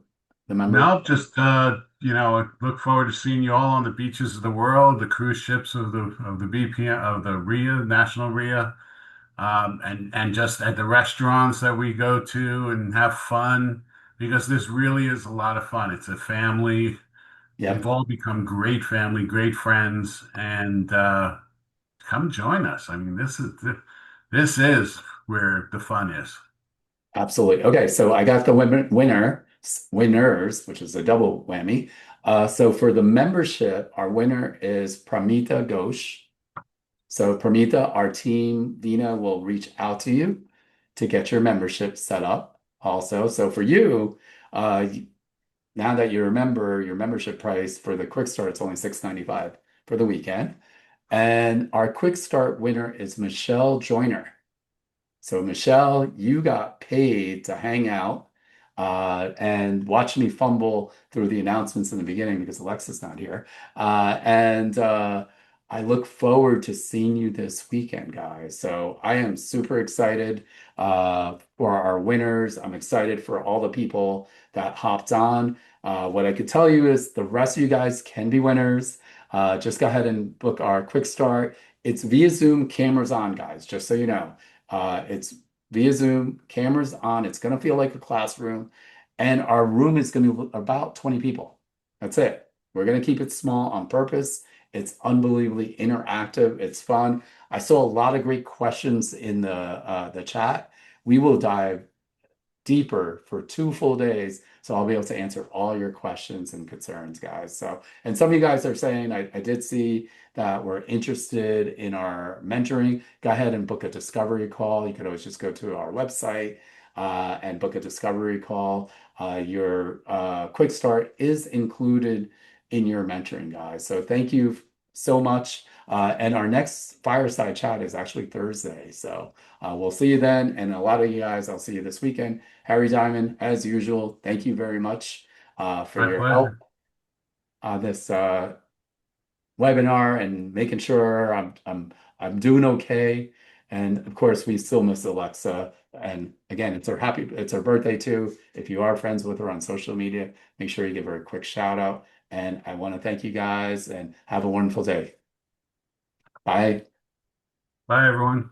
member? No, just look forward to seeing you all on the beaches of the world, the cruise ships of the BPM of the RIA, National RIA, and just at the restaurants that we go to and have fun, because this really is a lot of fun. It's a family. Yeah. We've all become great family, great friends, and come join us. I mean, this is where the fun is. Absolutely. Okay, so I got the winners, which is a double whammy. So for the membership, our winner is Pramita Ghosh. So Pramita, our team, Vina, will reach out to you to get your membership set up also. So for you, now that you remember your membership price for the Quick Start, it's only $6.95 for the weekend. And our Quick Start winner is Michelle Joyner. So Michelle, you got paid to hang out and watch me fumble through the announcements in the beginning because Alexa's not here. And I look forward to seeing you this weekend, guys. So I am super excited for our winners. I'm excited for all the people that hopped on. What I could tell you is the rest of you guys can be winners. Just go ahead and book our Quick Start. It's via Zoom, cameras on, guys, just so you know. It's via Zoom, cameras on. It's going to feel like a classroom. And our room is going to be about 20 people. That's it. We're going to keep it small on purpose. It's unbelievably interactive. It's fun. I saw a lot of great questions in the chat. We will dive deeper for 2 full days. So I'll be able to answer all your questions and concerns, guys. So, and some of you guys are saying, I did see that we're interested in our mentoring. Go ahead and book a discovery call. You could always just go to our website and book a discovery call. Your Quick Start is included in your mentoring, guys. So thank you so much. And our next fireside chat is actually Thursday. So we'll see you then. And a lot of you guys, I'll see you this weekend. Harry Diamond, as usual, thank you very much for My your pleasure. help on this webinar and making sure I'm doing okay. And of course, we still miss Alexa. And again, it's her birthday too. If you are friends with her on social media, make sure you give her a quick shout out. And I want to thank you guys and have a wonderful day. Bye. Bye, everyone.